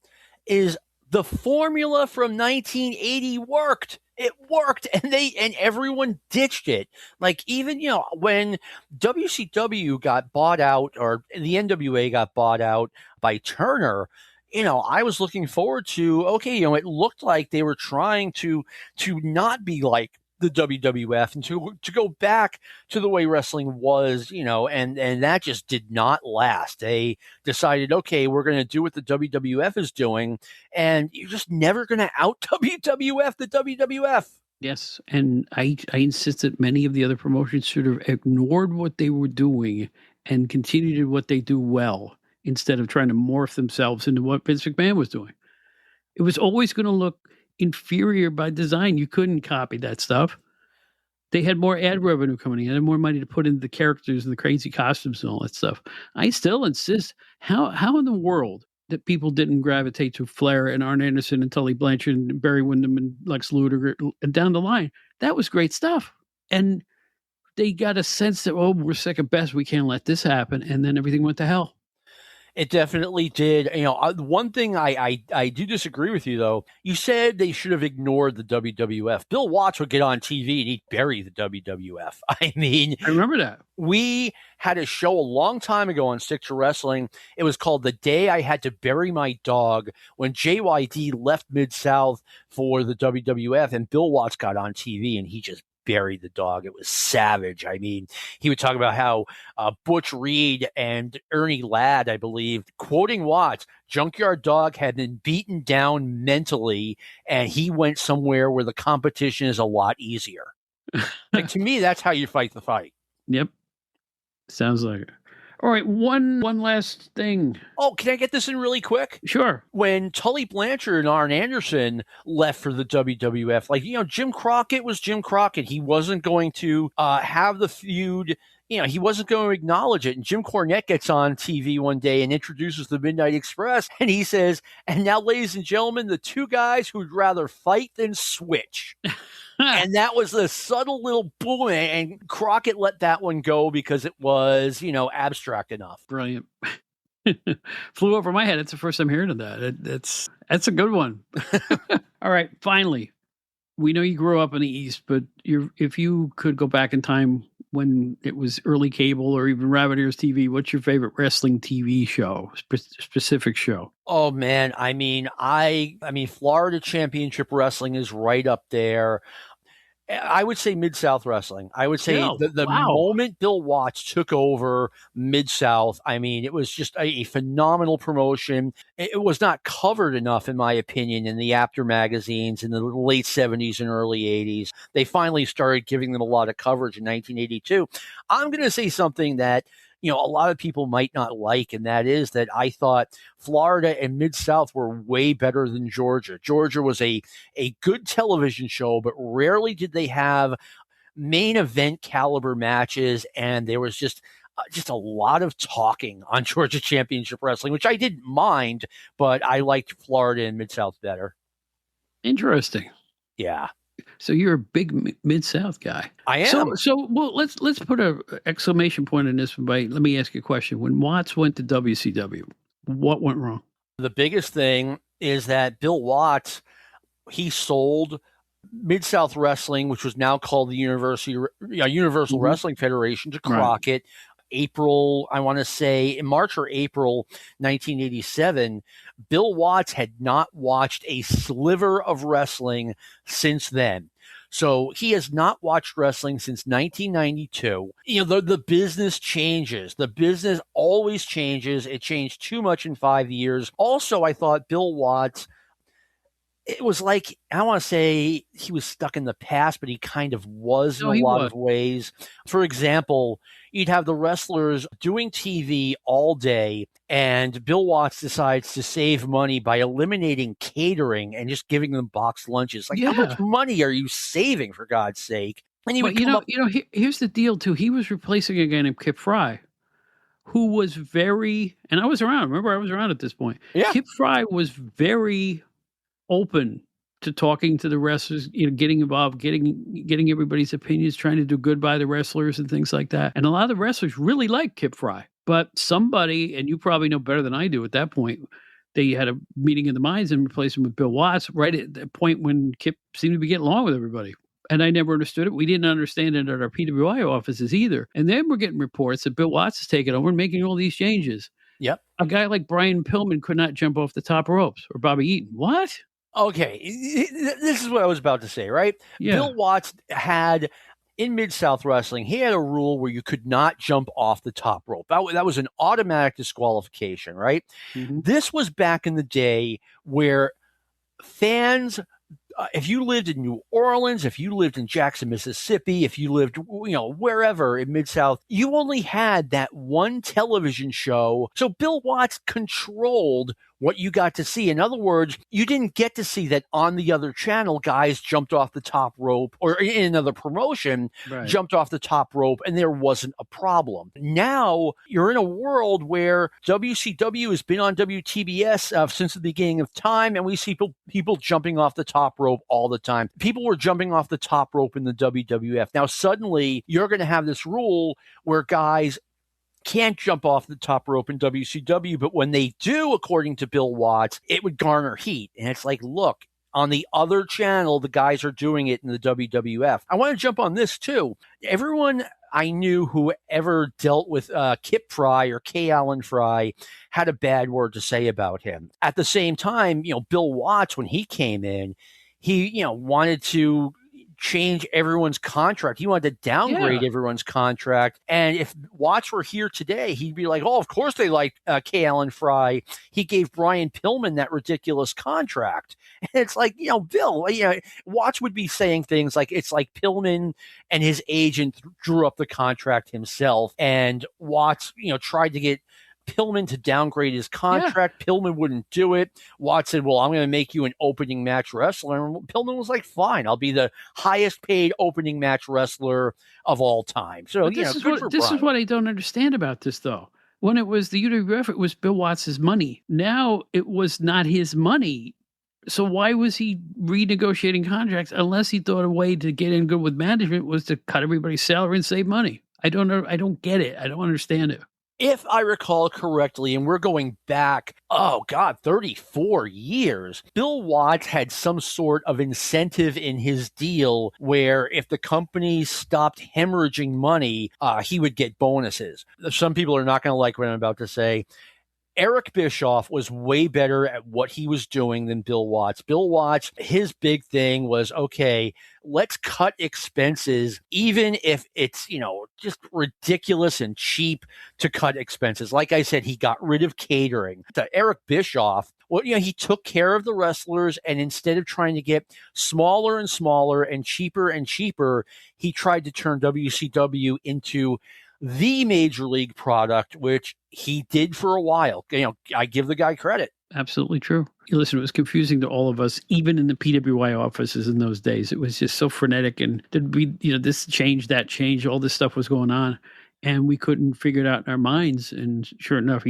is the formula from 1980 worked. It worked, and everyone ditched it. Like, even, when WCW got bought out, or the NWA got bought out by Turner, I was looking forward to, okay, it looked like they were trying to not be like the WWF and to go back to the way wrestling was, and that just did not last. They decided, okay, we're going to do what the WWF is doing, and you're just never going to out WWF the WWF. Yes, and I insist that many of the other promotions should have ignored what they were doing and continued what they do well instead of trying to morph themselves into what Vince McMahon was doing. It was always going to look inferior by design. You couldn't copy that stuff. They had more ad revenue coming in. They had more money to put into the characters and the crazy costumes and all that stuff. I still insist, how in the world that people didn't gravitate to Flair and Arn Anderson and Tully Blanchard and Barry Windham and Lex Luger and down the line? That was great stuff. And they got a sense that, we're second best. We can't let this happen. And then everything went to hell. It definitely did. One thing I do disagree with you, though. You said they should have ignored the WWF. Bill Watts would get on TV and he'd bury the WWF. I mean, I remember that. We had a show a long time ago on Stick to Wrestling. It was called The Day I Had to Bury My Dog, when JYD left Mid-South for the WWF, and Bill Watts got on TV and he just buried the dog. It was savage. I mean, he would talk about how Butch Reed and Ernie Ladd, I believe, quoting Watts, Junkyard Dog had been beaten down mentally, and he went somewhere where the competition is a lot easier. Like, to me, that's how you fight the fight. Yep. Sounds like it. All right, one last thing. Oh, can I get this in really quick? Sure. When Tully Blanchard and Arn Anderson left for the WWF, Jim Crockett was Jim Crockett. He wasn't going to have the feud. He wasn't going to acknowledge it. And Jim Cornette gets on TV one day and introduces the Midnight Express. And he says, and now, ladies and gentlemen, the two guys who'd rather fight than switch. And that was a subtle little boom, and Crockett let that one go because it was, abstract enough. Brilliant. Flew over my head. It's the first time hearing of that. That's a good one. All right, finally, we know you grew up in the East, but if you could go back in time when it was early cable or even Rabbit Ears TV, what's your favorite wrestling TV show, specific show? Oh man, I mean, Florida Championship Wrestling is right up there. I would say Mid-South Wrestling. I would say the moment Bill Watts took over Mid-South, it was just a phenomenal promotion. It was not covered enough, in my opinion, in the after magazines in the late 70s and early 80s. They finally started giving them a lot of coverage in 1982. I'm going to say something that a lot of people might not like, and that is that I thought Florida and Mid-South were way better than Georgia. Georgia was a good television show, but rarely did they have main event caliber matches, and there was just a lot of talking on Georgia Championship Wrestling, which I didn't mind, but I liked Florida and Mid-South better. Interesting. Yeah. So you're a big Mid-South guy. I am. So let's put an exclamation point in this. Let me ask you a question. When Watts went to WCW, what went wrong? The biggest thing is that Bill Watts, he sold Mid-South Wrestling, which was now called the Universal Wrestling Federation, to Crockett. April, I want to say in March or April 1987, Bill Watts had not watched a sliver of wrestling since then. So he has not watched wrestling since 1992. The business changes. The business always changes. It changed too much in 5 years. Also, I thought Bill Watts, it was like, I don't want to say he was stuck in the past, but he kind of was in a lot of ways. For example, you'd have the wrestlers doing TV all day, and Bill Watts decides to save money by eliminating catering and just giving them boxed lunches. Like, how much money are you saving, for God's sake? And he would here's the deal too. He was replacing a guy named Kip Fry, who was very, and I was around. Remember, I was around at this point. Yeah. Kip Fry was very open to talking to the wrestlers, getting involved, getting everybody's opinions, trying to do good by the wrestlers and things like that. And a lot of the wrestlers really liked Kip Fry. But somebody, and you probably know better than I do at that point, they had a meeting of the minds and replaced him with Bill Watts right at the point when Kip seemed to be getting along with everybody. And I never understood it. We didn't understand it at our PWI offices either. And then we're getting reports that Bill Watts is taking over and making all these changes. Yep. A guy like Brian Pillman could not jump off the top ropes, or Bobby Eaton. What? Okay, this is what I was about to say, right? Yeah. Bill Watts had, in Mid-South Wrestling, he had a rule where you could not jump off the top rope. That was an automatic disqualification, right? Mm-hmm. This was back in the day where fans, if you lived in New Orleans, if you lived in Jackson, Mississippi, if you lived, wherever in Mid-South, you only had that one television show. So Bill Watts controlled what you got to see. In other words, you didn't get to see that on the other channel, guys jumped off the top rope, or in another promotion, jumped off the top rope, and there wasn't a problem. Now, you're in a world where WCW has been on WTBS since the beginning of time, and we see people jumping off the top rope all the time. People were jumping off the top rope in the WWF. Now, suddenly, you're going to have this rule where guys can't jump off the top rope in WCW, but when they do, according to Bill Watts, it would garner heat. And it's like, look, on the other channel, the guys are doing it in the WWF. I want to jump on this too. Everyone I knew who ever dealt with Kip Fry or K. Allen Fry had a bad word to say about him. At the same time, Bill Watts, when he came in, he, wanted to change everyone's contract. He wanted to downgrade everyone's contract. And if Watts were here today, he'd be like, oh, of course they like K. Allen Fry. He gave Brian Pillman that ridiculous contract. And it's like, Bill, Watts would be saying things like, it's like Pillman and his agent drew up the contract himself. And Watts, tried to get Pillman to downgrade his contract. Pillman wouldn't do it. Watts said, well, I'm going to make you an opening match wrestler. And Pillman was like, fine, I'll be the highest paid opening match wrestler of all time. So, this is what I don't understand about this, though. When it was the UWF, it was Bill Watts' money. Now it was not his money. So why was he renegotiating contracts unless he thought a way to get in good with management was to cut everybody's salary and save money? I don't know. I don't get it. I don't understand it. If I recall correctly, and we're going back, 34 years, Bill Watts had some sort of incentive in his deal where if the company stopped hemorrhaging money, he would get bonuses. Some people are not going to like what I'm about to say. Eric Bischoff was way better at what he was doing than Bill Watts. Bill Watts, his big thing was, okay, let's cut expenses, even if it's, just ridiculous and cheap to cut expenses. Like I said, he got rid of catering. To Eric Bischoff, well, he took care of the wrestlers, and instead of trying to get smaller and smaller and cheaper, he tried to turn WCW into the major league product, which he did for a while. I give the guy credit. Absolutely true. Listen, it was confusing to all of us, even in the PWI offices in those days. It was just so frenetic, and there'd be, this change, that change, all this stuff was going on, and we couldn't figure it out in our minds. And sure enough,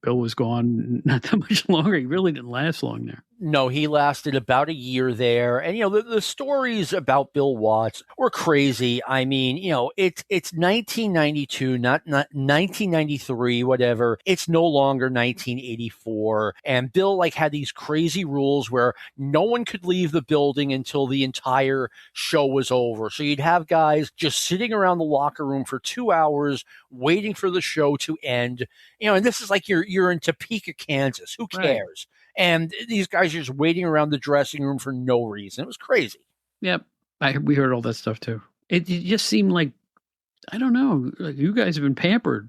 Bill was gone not that much longer. He really didn't last long there. No, he lasted about a year there. And, the stories about Bill Watts were crazy. I mean, it's 1992, not 1993, whatever. It's no longer 1984. And Bill had these crazy rules where no one could leave the building until the entire show was over. So you'd have guys just sitting around the locker room for 2 hours waiting for the show to end. And this is like you're in Topeka, Kansas. Who cares? Right. And these guys are just waiting around the dressing room for no reason. It was crazy. Yep. We heard all that stuff too. It just seemed like, I don't know, like you guys have been pampered.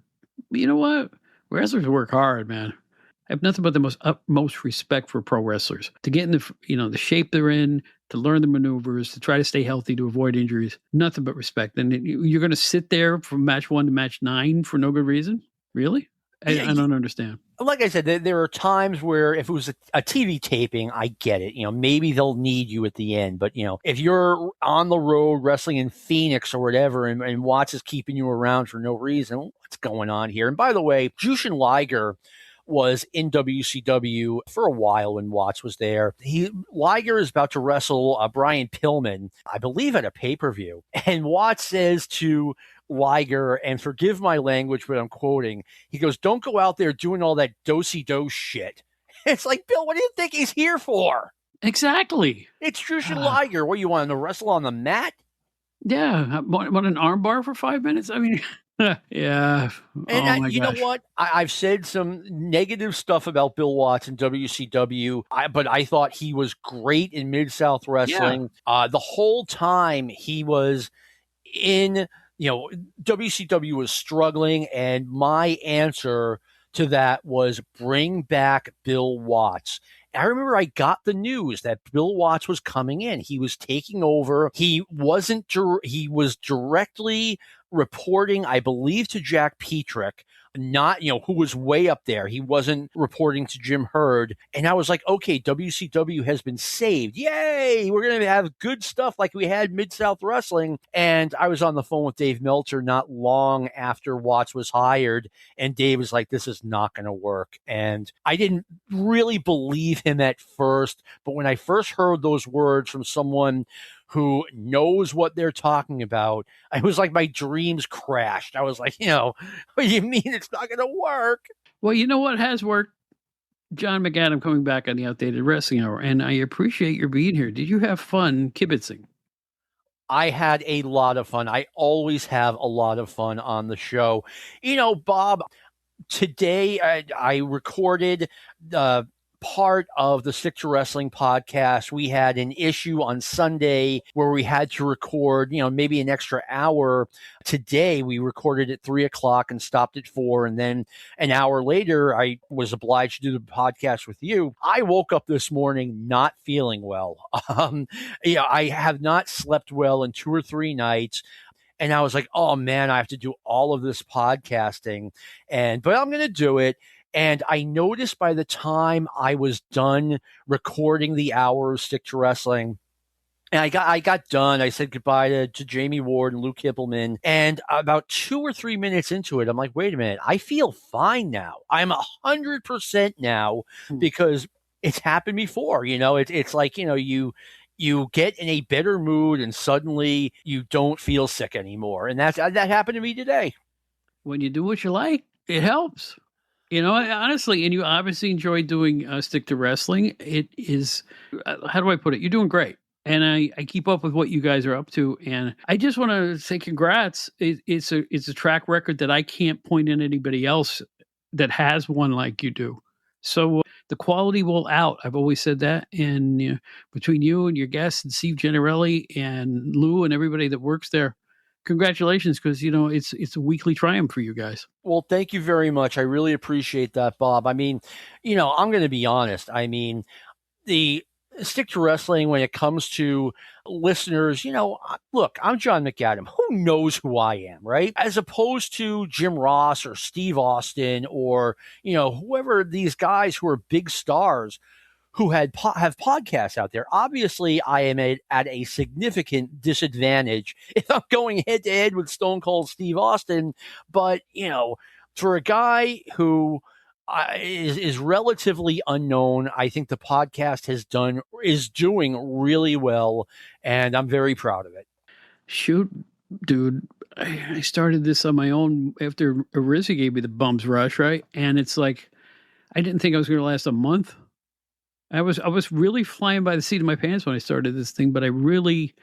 You know what? Wrestlers work hard, man. I have nothing but the utmost respect for pro wrestlers to get in the shape they're in, to learn the maneuvers, to try to stay healthy, to avoid injuries. Nothing but respect. And you're going to sit there from match 1 to match 9 for no good reason? Really? I don't understand. Like I said, there are times where if it was a TV taping, I get it. Maybe they'll need you at the end. But, if you're on the road wrestling in Phoenix or whatever and Watts is keeping you around for no reason, what's going on here? And by the way, Jushin Liger was in WCW for a while when Watts was there. Liger is about to wrestle Brian Pillman, I believe, at a pay-per-view. And Watts says to Liger, and forgive my language, but I'm quoting, he goes, "Don't go out there doing all that do-si-do shit." It's like, Bill, what do you think he's here for? Exactly. It's Jushin Liger. What, you want him to wrestle on the mat? Yeah. Want an arm bar for 5 minutes? I mean... yeah. And you know what? I've said some negative stuff about Bill Watts in WCW, but I thought he was great in Mid-South Wrestling. Yeah. The whole time he was in, WCW was struggling, and my answer to that was bring back Bill Watts. I remember I got the news that Bill Watts was coming in. He was taking over. He was directly reporting, I believe, to Jack Petrick, not, who was way up there. He wasn't reporting to Jim Herd. And I was like, okay, WCW has been saved. Yay! We're going to have good stuff like we had Mid-South Wrestling. And I was on the phone with Dave Meltzer not long after Watts was hired. And Dave was like, this is not going to work. And I didn't really believe him at first. But when I first heard those words from someone who knows what they're talking about, I was like, my dreams crashed. I was like, what do you mean it's not going to work? Well, you know what has worked? John McAdam coming back on the Outdated Wrestling Hour, and I appreciate your being here. Did you have fun kibitzing? I had a lot of fun. I always have a lot of fun on the show. Bob, today I recorded part of the Stick to Wrestling podcast. We had an issue on Sunday where we had to record, maybe an extra hour. Today we recorded at 3:00 and stopped at 4. And then an hour later, I was obliged to do the podcast with you. I woke up this morning not feeling well. I have not slept well in 2 or 3 nights. And I was like, oh man, I have to do all of this podcasting. But I'm going to do it. And I noticed by the time I was done recording the hour of Stick to Wrestling, and I got done, I said goodbye to Jamie Ward and Luke Hippelman. And about 2 or 3 minutes into it, I'm like, wait a minute, I feel fine now. I'm 100% now because it's happened before. It's like, you get in a better mood and suddenly you don't feel sick anymore. And that happened to me today. When you do what you like, it helps. Honestly, and you obviously enjoy doing Stick to Wrestling. It is, how do I put it? You're doing great. And I keep up with what you guys are up to. And I just want to say congrats. It's a track record that I can't point at anybody else that has one like you do. So the quality will out. I've always said that. And between you and your guests and Steve Gennarelli and Lou and everybody that works there, congratulations, because it's a weekly triumph for you guys. Well, thank you very much. I really appreciate that, Bob. I mean, I'm going to be honest. I mean, the Stick to Wrestling, when it comes to listeners, look, I'm John McAdam. Who knows who I am, right? As opposed to Jim Ross or Steve Austin or, whoever these guys who are big stars who have podcasts out there. Obviously, I am at a significant disadvantage if I'm going head to head with Stone Cold Steve Austin. But, for a guy who is relatively unknown, I think the podcast is doing really well, and I'm very proud of it. Shoot, dude. I started this on my own after Arizzi gave me the bumps rush, right? And it's like, I didn't think I was going to last a month. I was really flying by the seat of my pants when I started this thing, but I really,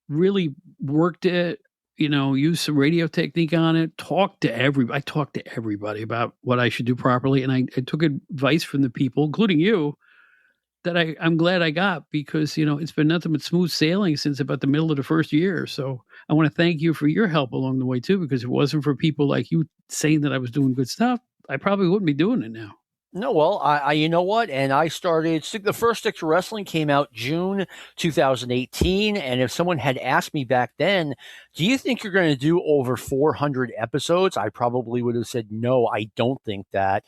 really worked it, used some radio technique on it, I talked to everybody about what I should do properly. And I took advice from the people, including you, that I'm glad I got, because, it's been nothing but smooth sailing since about the middle of the first year. So I want to thank you for your help along the way too, because if it wasn't for people like you saying that I was doing good stuff, I probably wouldn't be doing it now. No, well, I you know what? And I started, the first Stick to Wrestling came out June 2018. And if someone had asked me back then, do you think you're going to do over 400 episodes? I probably would have said, no, I don't think that.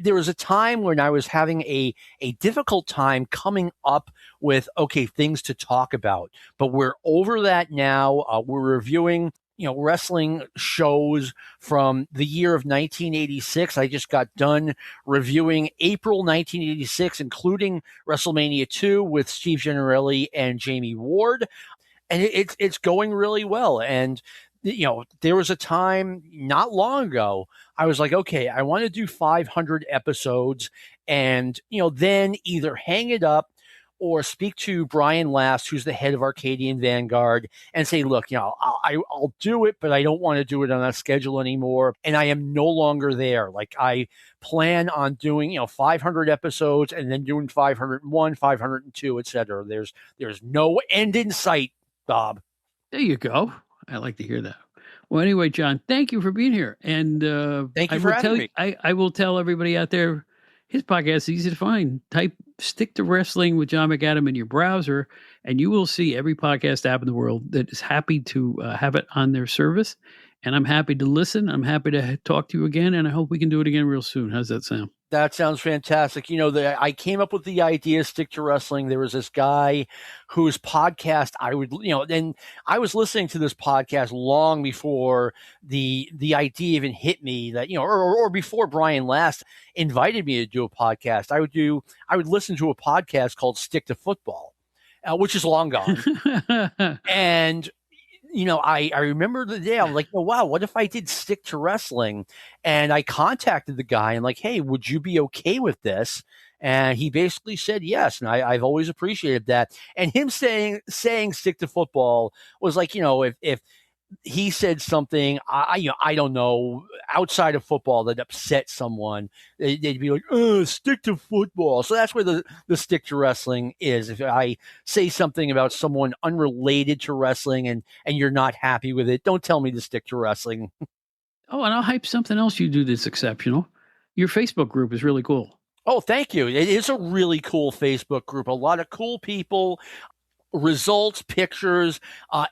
There was a time when I was having a difficult time coming up with, things to talk about. But we're over that now. We're reviewing wrestling shows from the year of 1986. I just got done reviewing April 1986, including WrestleMania 2 with Steve Gennarelli and Jamie Ward. And it's going really well. And, there was a time not long ago, I was like, okay, I want to do 500 episodes and, then either hang it up or speak to Brian Last, who's the head of Arcadian Vanguard, and say, look, I'll do it, but I don't want to do it on a schedule anymore. And I am no longer there. Like, I plan on doing, 500 episodes and then doing 501, 502, et cetera. There's no end in sight, Bob. There you go. I like to hear that. Well, anyway, John, thank you for being here. And thank you for having me. I will tell everybody out there, his podcast is easy to find. Type Stick to Wrestling with John McAdam in your browser, and you will see every podcast app in the world that is happy to have it on their service. And I'm happy to listen. I'm happy to talk to you again, and I hope we can do it again real soon. How's that sound? That sounds fantastic. I came up with the idea, Stick to Wrestling. There was this guy whose podcast and I was listening to this podcast long before the idea even hit me that, or before Brian Last invited me to do a podcast. I would listen to a podcast called Stick to Football, which is long gone. And I remember the day I'm like, oh, wow, what if I did Stick to Wrestling? And I contacted the guy and like, hey, would you be okay with this? And he basically said yes. And I've always appreciated that. And him saying Stick to Football was like, if he said something, I don't know, outside of football that upset someone, they'd be like, stick to football. So that's where the Stick to Wrestling is. If I say something about someone unrelated to wrestling and you're not happy with it, don't tell me to stick to wrestling. Oh, and I'll hype something else you do that's exceptional. Your Facebook group is really cool. Oh, thank you. It is a really cool Facebook group. A lot of cool people. Results, pictures.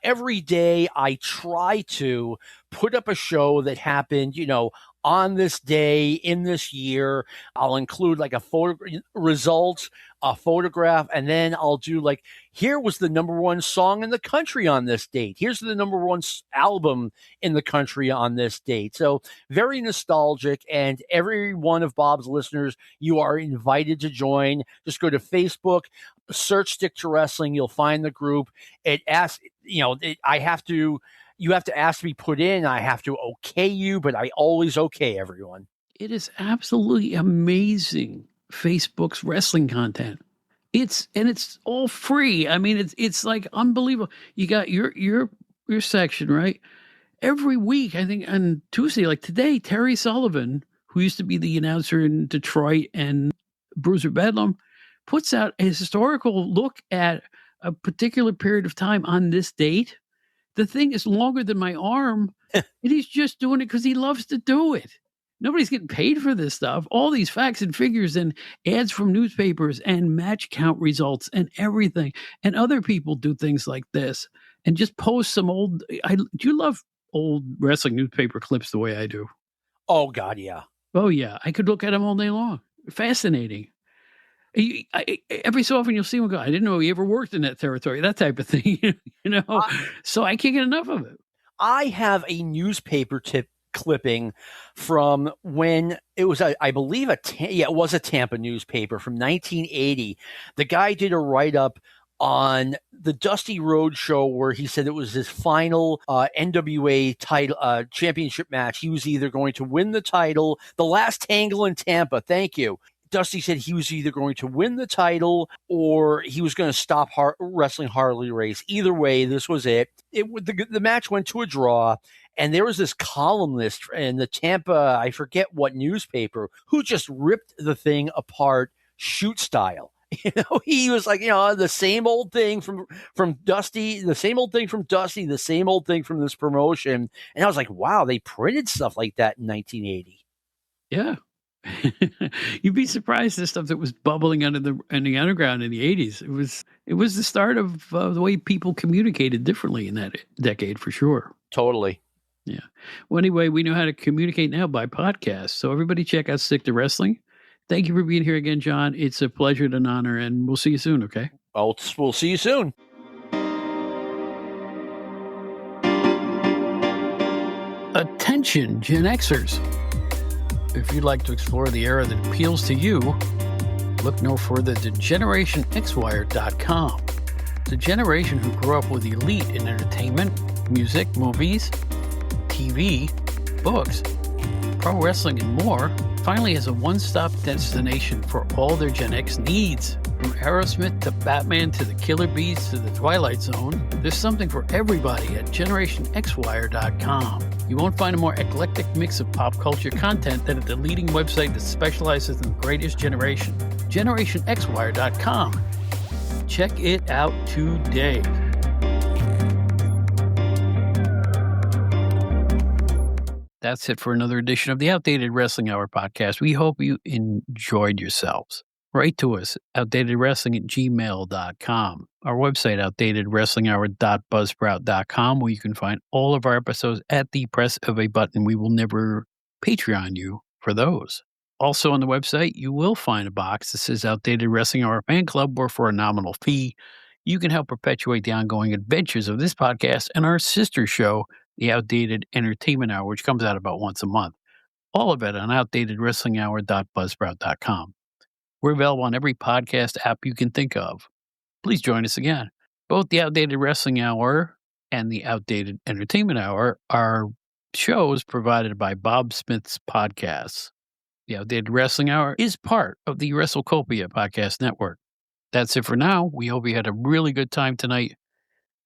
Every day I try to put up a show that happened, on this day in this year. I'll include like a results, a photograph, and then I'll do like, here was the number one song in the country on this date. Here's the number one album in the country on this date. So very nostalgic, and every one of Bob's listeners, you are invited to join. Just go to Facebook, search Stick to Wrestling. You'll find the group. It asks, you have to ask to be put in. I have to okay you, but I always okay everyone. It is absolutely amazing, Facebook's wrestling content. It's all free. I mean, it's like unbelievable. You got your section, right? Every week, I think on Tuesday, like today, Terry Sullivan, who used to be the announcer in Detroit and Bruiser Bedlam, puts out a historical look at a particular period of time on this date. The thing is longer than my arm, and he's just doing it because he loves to do it. Nobody's getting paid for this stuff. All these facts and figures and ads from newspapers and match count results and everything. And other people do things like this and just post some old. Do you love old wrestling newspaper clips the way I do? Oh, God, yeah. Oh, yeah. I could look at them all day long. Fascinating. Every so often you'll see him go, I didn't know he ever worked in that territory, that type of thing, so I can't get enough of it. I have a newspaper clipping from when it was, I believe, it was a Tampa newspaper from 1980. The guy did a write-up on the Dusty Rhodes show where he said it was his final NWA title championship match. He was either going to win the title, the last Tangle in Tampa. Thank you. Dusty said he was either going to win the title or he was going to stop wrestling Harley Race. Either way, this was it. The match went to a draw, and there was this columnist in the Tampa, I forget what newspaper, who just ripped the thing apart shoot style. He was like, the same old thing from Dusty, the same old thing from Dusty, the same old thing from this promotion. And I was like, wow, they printed stuff like that in 1980. Yeah. You'd be surprised the stuff that was bubbling in the underground in the 80s. It was the start of the way people communicated differently in that decade, for sure. Totally. Yeah. Well, anyway, we know how to communicate now by podcast. So everybody check out Stick to Wrestling. Thank you for being here again, John. It's a pleasure and an honor, and we'll see you soon, okay? We'll see you soon. Attention, Gen Xers. If you'd like to explore the era that appeals to you, look no further than GenerationXWire.com. The generation who grew up with elite in entertainment, music, movies, TV, books, pro wrestling, and more finally has a one-stop destination for all their Gen X needs. From Aerosmith to Batman to the Killer Bees to the Twilight Zone, there's something for everybody at GenerationXWire.com. You won't find a more eclectic mix of pop culture content than at the leading website that specializes in the greatest generation, GenerationXWire.com. Check it out today. That's it for another edition of the Outdated Wrestling Hour podcast. We hope you enjoyed yourselves. Write to us, outdatedwrestling@gmail.com. Our website, outdatedwrestlinghour.buzzsprout.com, where you can find all of our episodes at the press of a button. We will never Patreon you for those. Also on the website, you will find a box that says Outdated Wrestling Hour Fan Club, where for a nominal fee, you can help perpetuate the ongoing adventures of this podcast and our sister show, the Outdated Entertainment Hour, which comes out about once a month. All of it on outdatedwrestlinghour.buzzsprout.com. We're available on every podcast app you can think of. Please join us again. Both the Outdated Wrestling Hour and the Outdated Entertainment Hour are shows provided by Bob Smith's podcasts. The Outdated Wrestling Hour is part of the WrestleCopia podcast network. That's it for now. We hope you had a really good time tonight.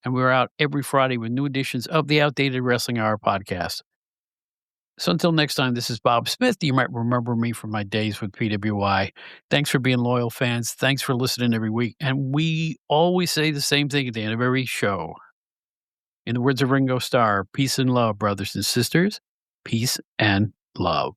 And we're out every Friday with new editions of the Outdated Wrestling Hour podcast. So until next time, this is Bob Smith. You might remember me from my days with PWI. Thanks for being loyal fans. Thanks for listening every week. And we always say the same thing at the end of every show. In the words of Ringo Starr, peace and love, brothers and sisters. Peace and love.